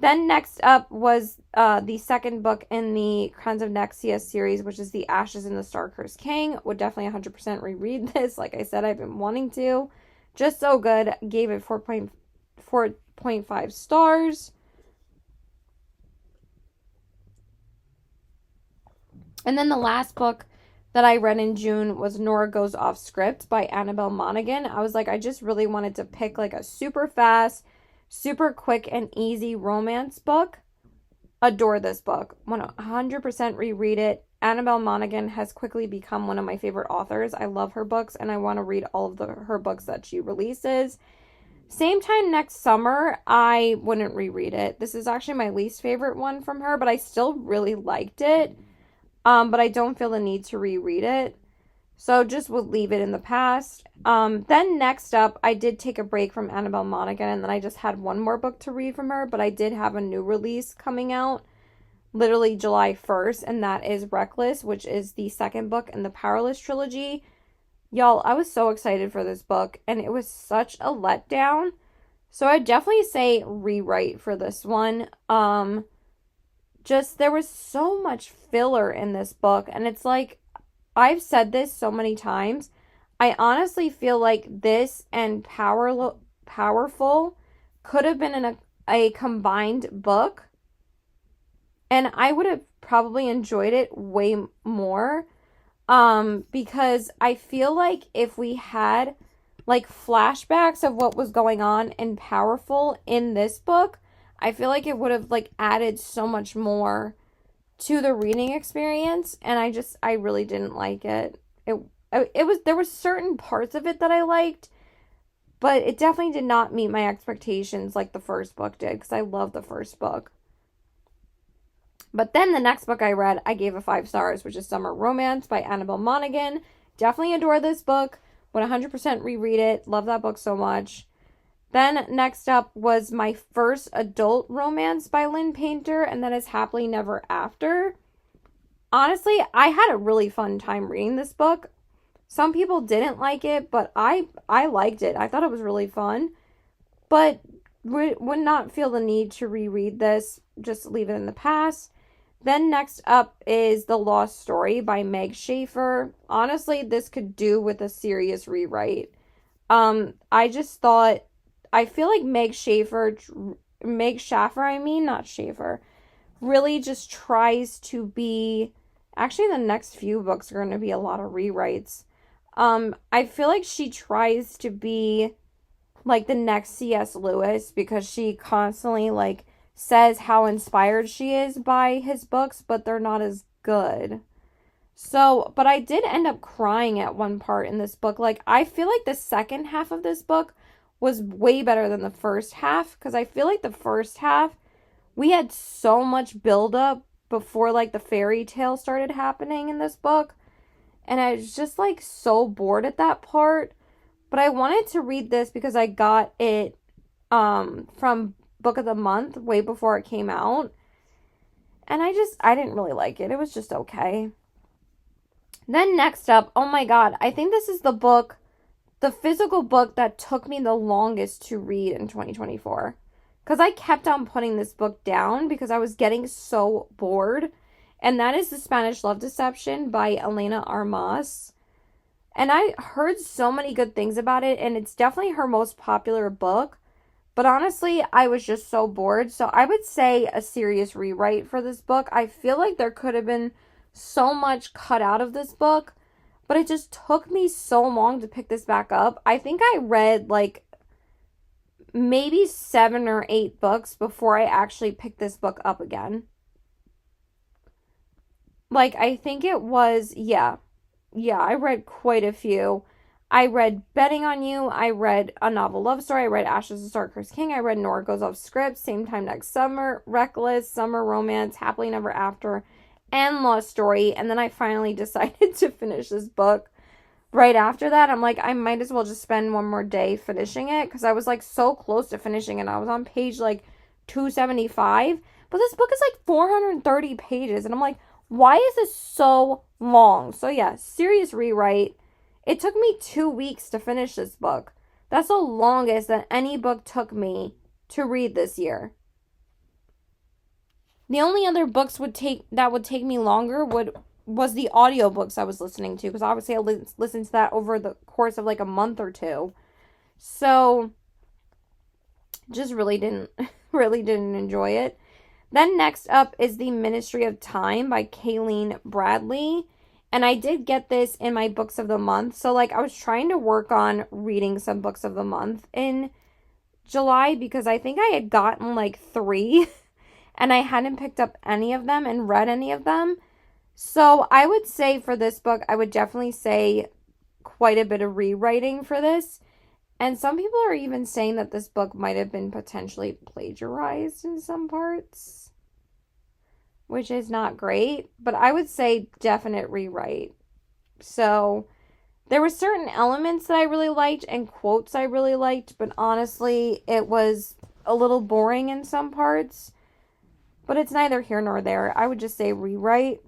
then next up was the second book in the Crimes of Nexia series, which is The Ashes and the Star-Cursed King. Would definitely 100% reread this. Like I said, I've been wanting to. Just so good. Gave it 4.5 stars. And then the last book that I read in June was Nora Goes Off Script by Annabelle Monaghan. I was like, I just really wanted to pick like a super fast, super quick and easy romance book. Adore this book. Want to 100% reread it. Annabelle Monaghan has quickly become one of my favorite authors. I love her books and I want to read all of her books that she releases. Same time next summer, I wouldn't reread it. This is actually my least favorite one from her, but I still really liked it. But I don't feel the need to reread it. So just would leave it in the past. Then next up, I did take a break from Annabelle Monaghan, and then I just had one more book to read from her, but I did have a new release coming out literally July 1st, and that is Reckless, which is the second book in the Powerless trilogy. Y'all, I was so excited for this book, and it was such a letdown. So I'd definitely say rewrite for this one. Just there was so much filler in this book, and it's like, I've said this so many times. I honestly feel like this and Powerful could have been in a combined book, and I would have probably enjoyed it way more. Because I feel like if we had like flashbacks of what was going on in Powerful in this book, I feel like it would have like added so much more to the reading experience, and I really didn't like it. There were certain parts of it that I liked, but it definitely did not meet my expectations like the first book did, because I love the first book. But then the next book I read, I gave a 5 stars, which is Summer Romance by Annabelle Monaghan. Definitely adore this book. Would 100% reread it. Love that book so much. Then next up was my first adult romance by Lynn Painter, and that is Happily Never After. Honestly, I had a really fun time reading this book. Some people didn't like it, but I liked it. I thought it was really fun, but would not feel the need to reread this. Just leave it in the past. Then next up is The Lost Story by Meg Schaefer. Honestly, this could do with a serious rewrite. I just thought, I feel like Meg Schaefer, not Schaefer, really just tries to be, actually the next few books are going to be a lot of rewrites. I feel like she tries to be like the next C.S. Lewis, because she constantly like says how inspired she is by his books, but they're not as good. So, but I did end up crying at one part in this book. Like, I feel like the second half of this book was way better than the first half, because I feel like the first half, we had so much buildup before like the fairy tale started happening in this book, and I was just like so bored at that part. But I wanted to read this because I got it from Book of the Month way before it came out, and I didn't really like it. It was just okay. Then next up, oh my god, I think this is the physical book that took me the longest to read in 2024. Because I kept on putting this book down because I was getting so bored. And that is The Spanish Love Deception by Elena Armas. And I heard so many good things about it, and it's definitely her most popular book. But honestly, I was just so bored. So I would say a serious rewrite for this book. I feel like there could have been so much cut out of this book, but it just took me so long to pick this back up. I think I read like maybe 7 or 8 books before I actually picked this book up again. Like, I think it was, yeah. yeah, I read quite a few. I read Betting on You. I read A Novel Love Story. I read Ashes of Star-Cursed King. I read Nora Goes Off Script, Same Time Next Summer, Reckless, Summer Romance, Happily Never After, and Lost Story. And then I finally decided to finish this book. Right after that, I'm like, I might as well just spend one more day finishing it because I was like so close to finishing it. I was on page like 275, but this book is like 430 pages, and I'm like, why is this so long? So, yeah, serious rewrite. It took me 2 weeks to finish this book. That's the longest that any book took me to read this year. The only other books would take me longer was the audiobooks I was listening to, because obviously I listened to that over the course of like a month or two. So just really didn't enjoy it. Then next up is The Ministry of Time by Kayleen Bradley. And I did get this in my books of the month. So like I was trying to work on reading some books of the month in July because I think I had gotten like 3 and I hadn't picked up any of them and read any of them. So I would say for this book, I would definitely say quite a bit of rewriting for this. And some people are even saying that this book might have been potentially plagiarized in some parts, which is not great, but I would say definite rewrite. So there were certain elements that I really liked and quotes I really liked, but honestly, it was a little boring in some parts. But it's neither here nor there. I would just say rewrite.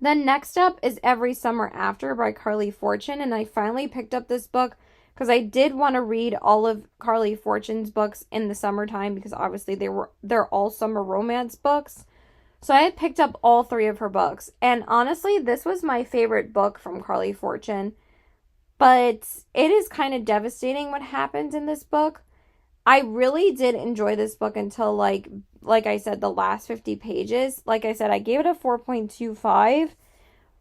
Then next up is Every Summer After by Carly Fortune, and I finally picked up this book because I did want to read all of Carly Fortune's books in the summertime because obviously they're all summer romance books. So I had picked up all 3 of her books, and honestly, this was my favorite book from Carly Fortune. But it is kind of devastating what happens in this book. I really did enjoy this book until like I said, the last 50 pages. Like I said, I gave it a 4.25,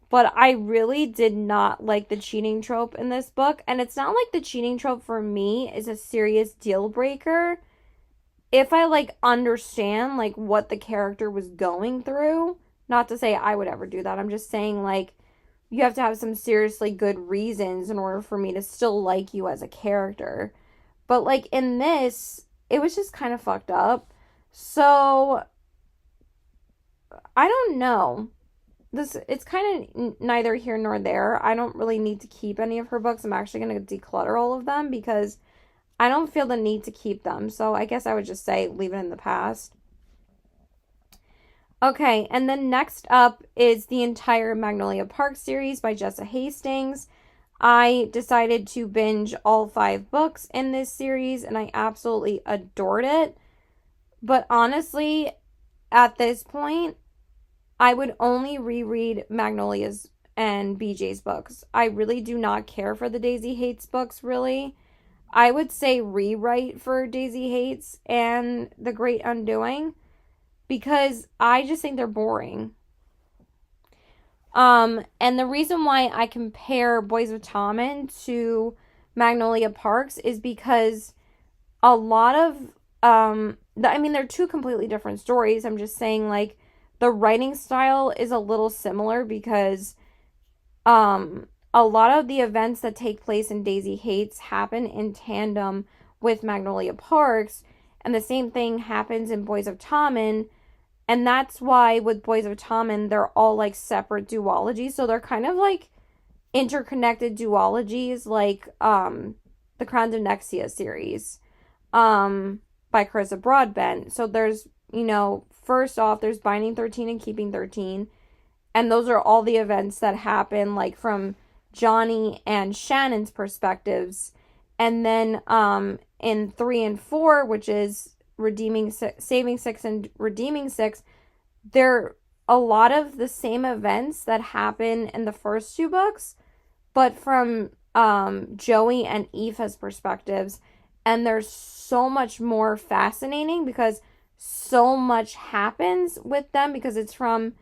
but I really did not like the cheating trope in this book. And it's not like the cheating trope for me is a serious deal breaker if I like understand like what the character was going through. Not to say I would ever do that. I'm just saying like you have to have some seriously good reasons in order for me to still like you as a character. But like in this, it was just kind of fucked up. So I don't know. It's kind of neither here nor there. I don't really need to keep any of her books. I'm actually going to declutter all of them because I don't feel the need to keep them. So I guess I would just say leave it in the past. Okay, and then next up is the entire Magnolia Park series by Jessa Hastings. I decided to binge all 5 books in this series, and I absolutely adored it. But honestly, at this point, I would only reread Magnolia's and BJ's books. I really do not care for the Daisy Hates books, really. I would say rewrite for Daisy Hates and The Great Undoing because I just think they're boring. And the reason why I compare Boys of Tommen to Magnolia Parks is because a lot of, they're 2 completely different stories. I'm just saying, like, the writing style is a little similar because, a lot of the events that take place in Daisy Hates happen in tandem with Magnolia Parks, and the same thing happens in Boys of Tommen. And that's why with Boys of Tommen, they're all like separate duologies. So they're kind of like interconnected duologies, like the Crowns of Nexia series by Carissa Broadbent. So there's, first off, there's Binding 13 and Keeping 13. And those are all the events that happen like from Johnny and Shannon's perspectives. And then in 3 and 4, which is Saving 6 and Redeeming 6, they're a lot of the same events that happen in the first 2 books, but from Joey and Aoife's perspectives. And they're so much more fascinating because so much happens with them because it's from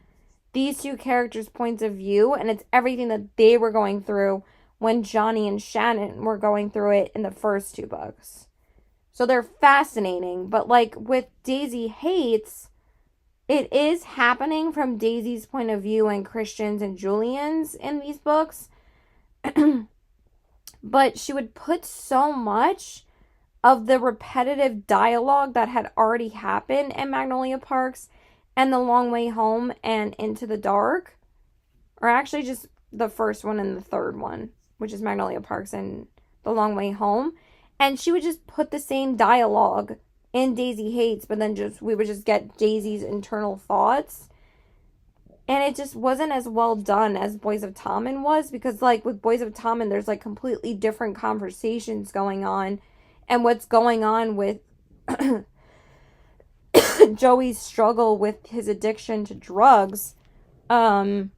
these 2 characters' points of view, and it's everything that they were going through when Johnny and Shannon were going through it in the first 2 books. So they're fascinating, but like with Daisy Hates, it is happening from Daisy's point of view and Christian's and Julian's in these books. But she would put so much of the repetitive dialogue that had already happened in Magnolia Parks and The Long Way Home and Into the Dark, or actually just the first one and the third one, which is Magnolia Parks and The Long Way Home, and she would just put the same dialogue in Daisy Hates, but then we would just get Daisy's internal thoughts, and it just wasn't as well done as Boys of Tommen was, because like with Boys of Tommen there's like completely different conversations going on, and what's going on with Joey's struggle with his addiction to drugs, that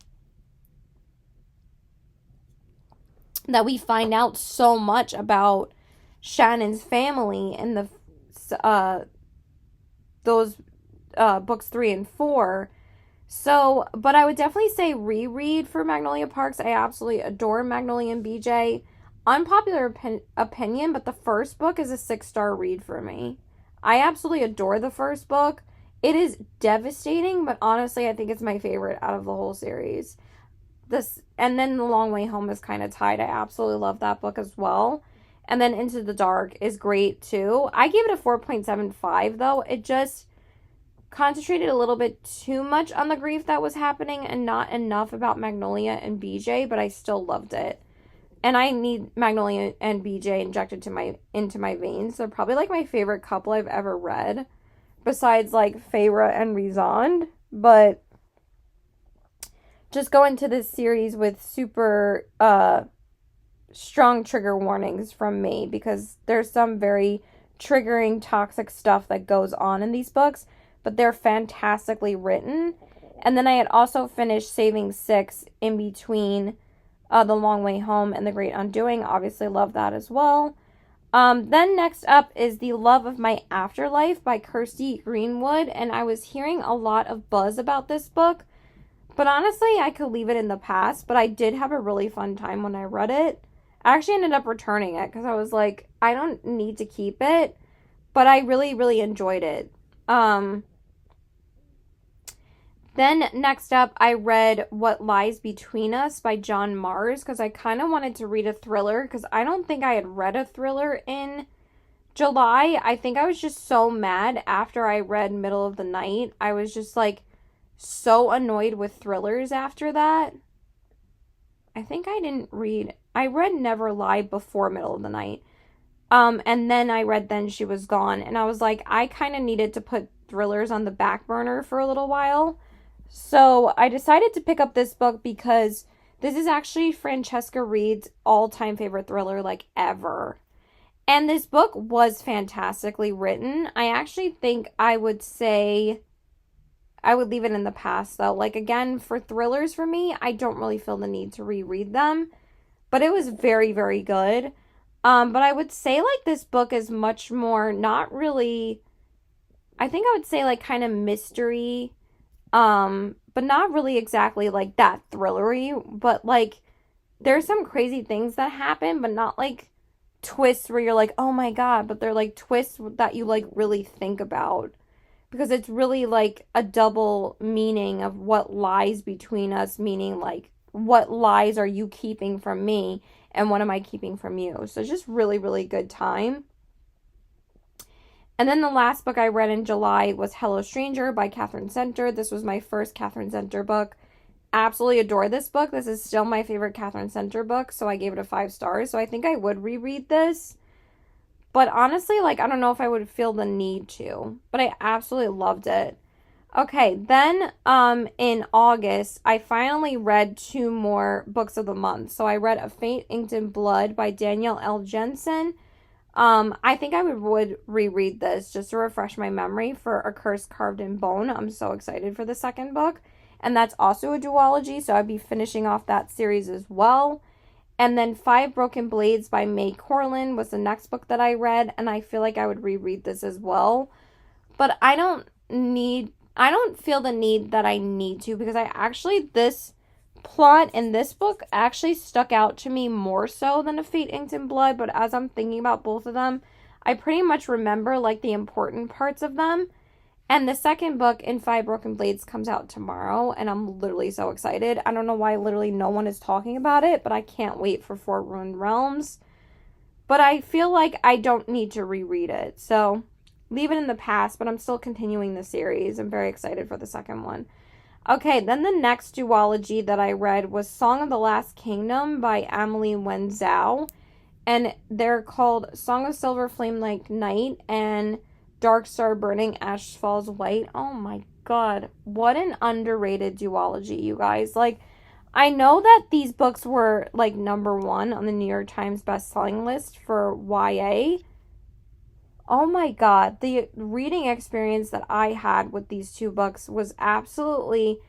we find out so much about Shannon's family in the those books 3 and 4. So, but I would definitely say Reread for Magnolia Parks. I absolutely adore Magnolia and BJ. Unpopular opinion, but the first book is a 6-star read for me. I absolutely adore the first book. It is devastating, but honestly, I think it's my favorite out of the whole series. And then The Long Way Home is kind of tied. I absolutely love that book as well. And then Into the Dark is great too. I gave it a 4.75 though. It just concentrated a little bit too much on the grief that was happening and not enough about Magnolia and BJ, but I still loved it. And I need Magnolia and BJ injected into my veins. They're probably like my favorite couple I've ever read, besides like Feyre and Rhysand. But just go into this series with super strong trigger warnings from me, because there's some very triggering toxic stuff that goes on in these books, but they're fantastically written. And then I had also finished Saving Six in between The Long Way Home and The Great Undoing. Obviously love that as well. Then next up is The Love of My Afterlife by Kirsty Greenwood, and I was hearing a lot of buzz about this book, but honestly I could leave it in the past, but I did have a really fun time when I read it. I actually ended up returning it because I was like, I don't need to keep it, but I really, really enjoyed it. Then next up, I read What Lies Between Us by John Mars, because I kind of wanted to read a thriller, because I don't think I had read a thriller in July. I think I was just so mad after I read Middle of the Night. I was just like so annoyed with thrillers after that. I think I read Never Lie before Middle of the Night. And then I read Then She Was Gone, and I was like, I kind of needed to put thrillers on the back burner for a little while. So I decided to pick up this book because this is actually Francesca Reed's all-time favorite thriller, like, ever. And this book was fantastically written. I actually think I would say I would leave it in the past, though. Like, again, for thrillers for me, I don't really feel the need to reread them. But it was very, very good. But I would say, like, this book is much more, not really, I think I would say, like, kind of mystery, but not really exactly, like, that thrillery, but, like, there's some crazy things that happen, but not, like, twists where you're like, oh my god, but they're, like, twists that you, like, really think about, because it's really, like, a double meaning of what lies between us, meaning, like, what lies are you keeping from me, and what am I keeping from you? So just really, really good time. And then the last book I read in July was Hello Stranger by Catherine Center. This was my first Catherine Center book. Absolutely adore this book. This is still my favorite Catherine Center book, so I gave it a 5 stars. So I think I would reread this. But honestly, like, I don't know if I would feel the need to. But I absolutely loved it. Okay, then in August, I finally read 2 more books of the month. So I read A Fate Inked in Blood by Danielle L. Jensen. I think I would reread this just to refresh my memory for A Curse Carved in Bone. I'm so excited for the second book. And that's also a duology, so I'd be finishing off that series as well. And then 5 Broken Blades by May Corlin was the next book that I read, and I feel like I would reread this as well. But I don't feel the need that I need to, because this plot in this book actually stuck out to me more so than A Fate Inked in Blood, but as I'm thinking about both of them, I pretty much remember, like, the important parts of them. And the second book in Five Broken Blades comes out tomorrow, and I'm literally so excited. I don't know why literally no one is talking about it, but I can't wait for Four Ruined Realms. But I feel like I don't need to reread it, so leave it in the past, but I'm still continuing the series. I'm very excited for the second one. Okay, then the next duology that I read was Song of the Last Kingdom by Emily Wenzel. And they're called Song of Silver Flame Like Night and Dark Star Burning Ash Falls White. Oh my god, what an underrated duology, you guys. Like, I know that these books were like #1 on the New York Times bestselling list for YA. Oh my god, the reading experience that I had with these two books was absolutely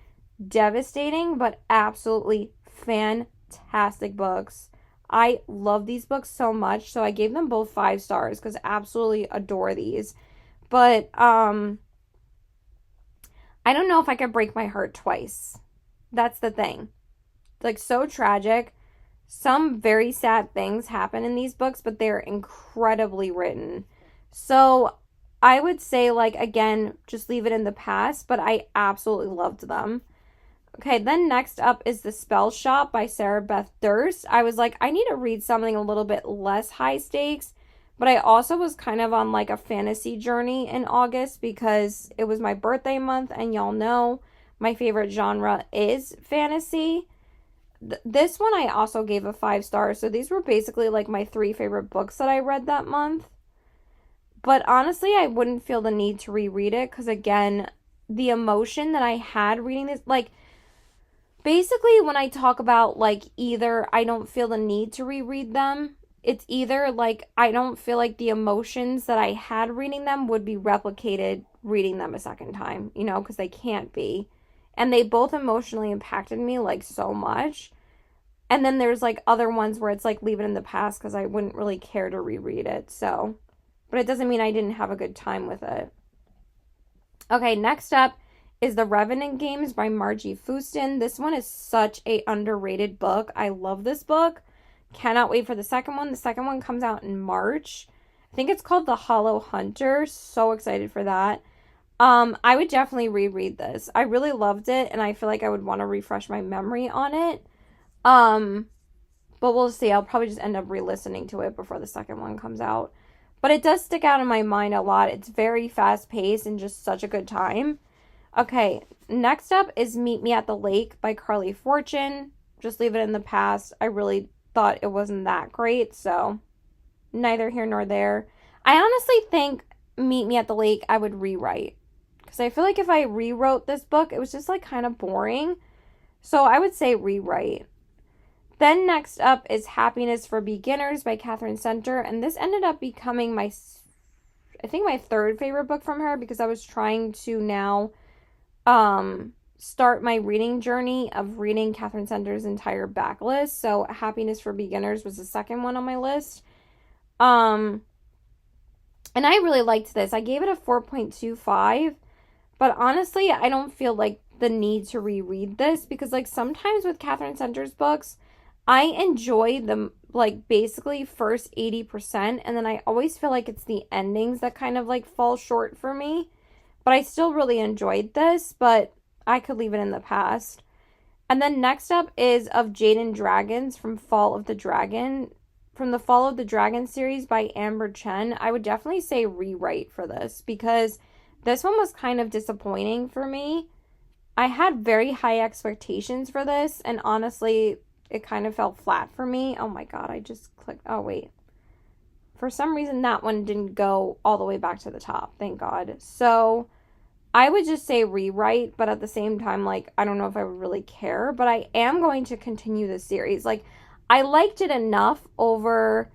devastating, but absolutely fantastic books. I love these books so much, so I gave them both 5 stars because I absolutely adore these. But I don't know if I could break my heart twice. That's the thing. Like, so tragic. Some very sad things happen in these books, but they're incredibly written. So I would say, like, again, just leave it in the past, but I absolutely loved them. Okay, then next up is The Spell Shop by Sarah Beth Durst. I was like, I need to read something a little bit less high stakes, but I also was kind of on like a fantasy journey in August because it was my birthday month, and y'all know my favorite genre is fantasy. This one I also gave a 5 stars, so these were basically like my 3 favorite books that I read that month. But honestly, I wouldn't feel the need to reread it because, again, the emotion that I had reading this, like, basically when I talk about, like, either I don't feel the need to reread them, it's either, like, I don't feel like the emotions that I had reading them would be replicated reading them a second time, you know, because they can't be. And they both emotionally impacted me, like, so much. And then there's, like, other ones where it's, like, leave it in the past because I wouldn't really care to reread it, so... But it doesn't mean I didn't have a good time with it. Okay, next up is The Revenant Games by Margie Fuston. This one is such a underrated book. I love this book. Cannot wait for the second one. The second one comes out in March. I think it's called The Hollow Hunter. So excited for that. I would definitely reread this. I really loved it, and I feel like I would want to refresh my memory on it. But we'll see. I'll probably just end up re-listening to it before the second one comes out. But it does stick out in my mind a lot. It's very fast-paced and just such a good time. Okay, next up is Meet Me at the Lake by Carly Fortune. Just leave it in the past. I really thought it wasn't that great, so neither here nor there. I honestly think Meet Me at the Lake I would rewrite. Because I feel like if I rewrote this book, it was just like kind of boring. So I would say rewrite. Then next up is Happiness for Beginners by Catherine Center, and this ended up becoming I think my 3rd favorite book from her because I was trying to now start my reading journey of reading Catherine Center's entire backlist. So Happiness for Beginners was the second one on my list. And I really liked this. I gave it a 4.25, but honestly, I don't feel like the need to reread this because, like, sometimes with Catherine Center's books, I enjoy them, like, basically first 80%, and then I always feel like it's the endings that kind of, like, fall short for me. But I still really enjoyed this, but I could leave it in the past. And then next up is Of Jade and Dragons from the Fall of the Dragon series by Amber Chen. I would definitely say rewrite for this because this one was kind of disappointing for me. I had very high expectations for this, and honestly, it kind of fell flat for me. Oh my god, I just clicked. Oh, wait. For some reason, that one didn't go all the way back to the top. Thank God. So, I would just say rewrite, but at the same time, like, I don't know if I would really care, but I am going to continue this series. Like, I liked it enough over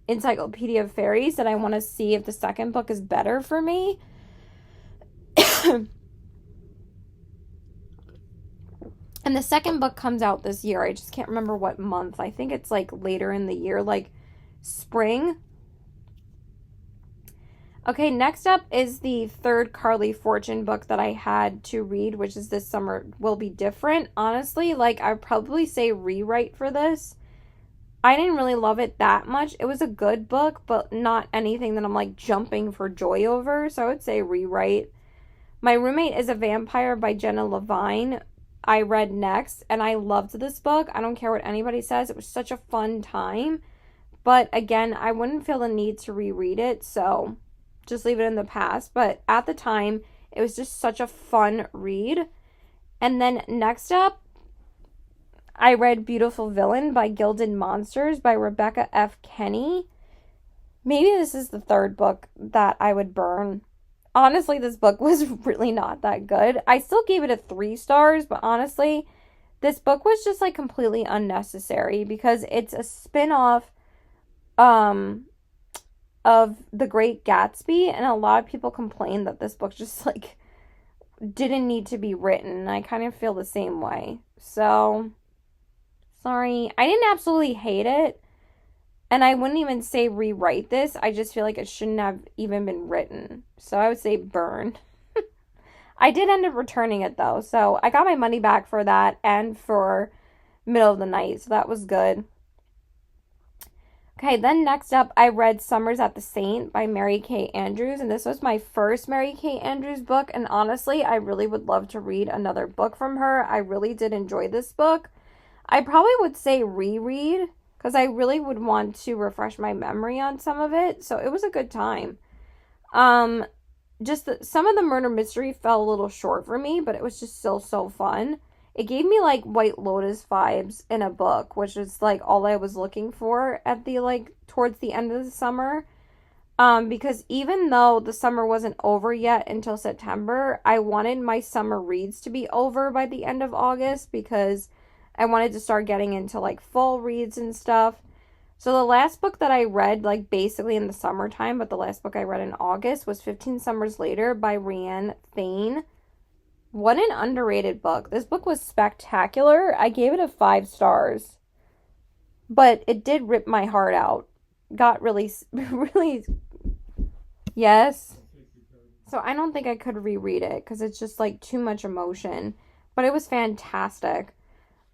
Encyclopedia of Fairies that I want to see if the second book is better for me. And the second book comes out this year. I just can't remember what month. I think it's like later in the year, like spring. Okay, next up is the 3rd Carly Fortune book that I had to read, which is This Summer Will Be Different. Honestly, like, I'd probably say rewrite for this. I didn't really love it that much. It was a good book, but not anything that I'm, like, jumping for joy over. So I would say rewrite. My Roommate is a Vampire by Jenna Levine. I read next, and I loved this book. I don't care what anybody says. It was such a fun time. But again, I wouldn't feel the need to reread it, so just leave it in the past. But at the time, it was just such a fun read. And then next up, I read Beautiful Villain by Gilded Monsters by Rebecca F. Kenny. Maybe this is the third book that I would burn. Honestly, this book was really not that good. I still gave it a 3 stars, but honestly, this book was just like completely unnecessary because it's a spin-off of The Great Gatsby, and a lot of people complain that this book just like didn't need to be written. I kind of feel the same way. So, sorry. I didn't absolutely hate it, and I wouldn't even say rewrite this. I just feel like it shouldn't have even been written. So I would say burn. I did end up returning it though, so I got my money back for that and for Middle of the Night, so that was good. Okay, then next up, I read Summers at the Saint by Mary Kay Andrews, and this was my first Mary Kay Andrews book, and honestly, I really would love to read another book from her. I really did enjoy this book. I probably would say reread, because I really would want to refresh my memory on some of it, so it was a good time. Some of the murder mystery fell a little short for me, but it was just still so fun. It gave me like White Lotus vibes in a book, which is like all I was looking for at the like towards the end of the summer. Because even though the summer wasn't over yet until September, I wanted my summer reads to be over by the end of August because I wanted to start getting into like fall reads and stuff. So the last book that I read like basically in the summertime, but the last book I read in August was 15 Summers Later by Rianne Thane. What an underrated book. This book was spectacular. I gave it a 5 stars. But it did rip my heart out. Got really, really... Yes. So I don't think I could reread it because it's just like too much emotion. But it was fantastic.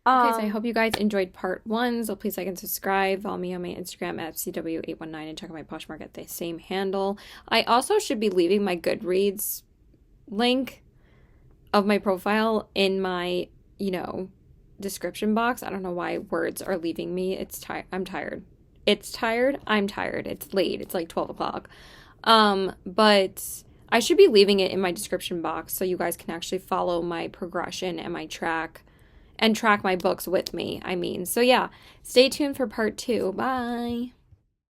Okay, so I hope you guys enjoyed part 1. So please like and subscribe. Follow me on my Instagram at CW819 and check out my Poshmark at the same handle. I also should be leaving my Goodreads link of my profile in my, description box. I don't know why words are leaving me. I'm tired. It's tired. I'm tired. It's late. It's like 12 o'clock. But I should be leaving it in my description box so you guys can actually follow my progression and my track my books with me. So yeah, stay tuned for part 2. Bye.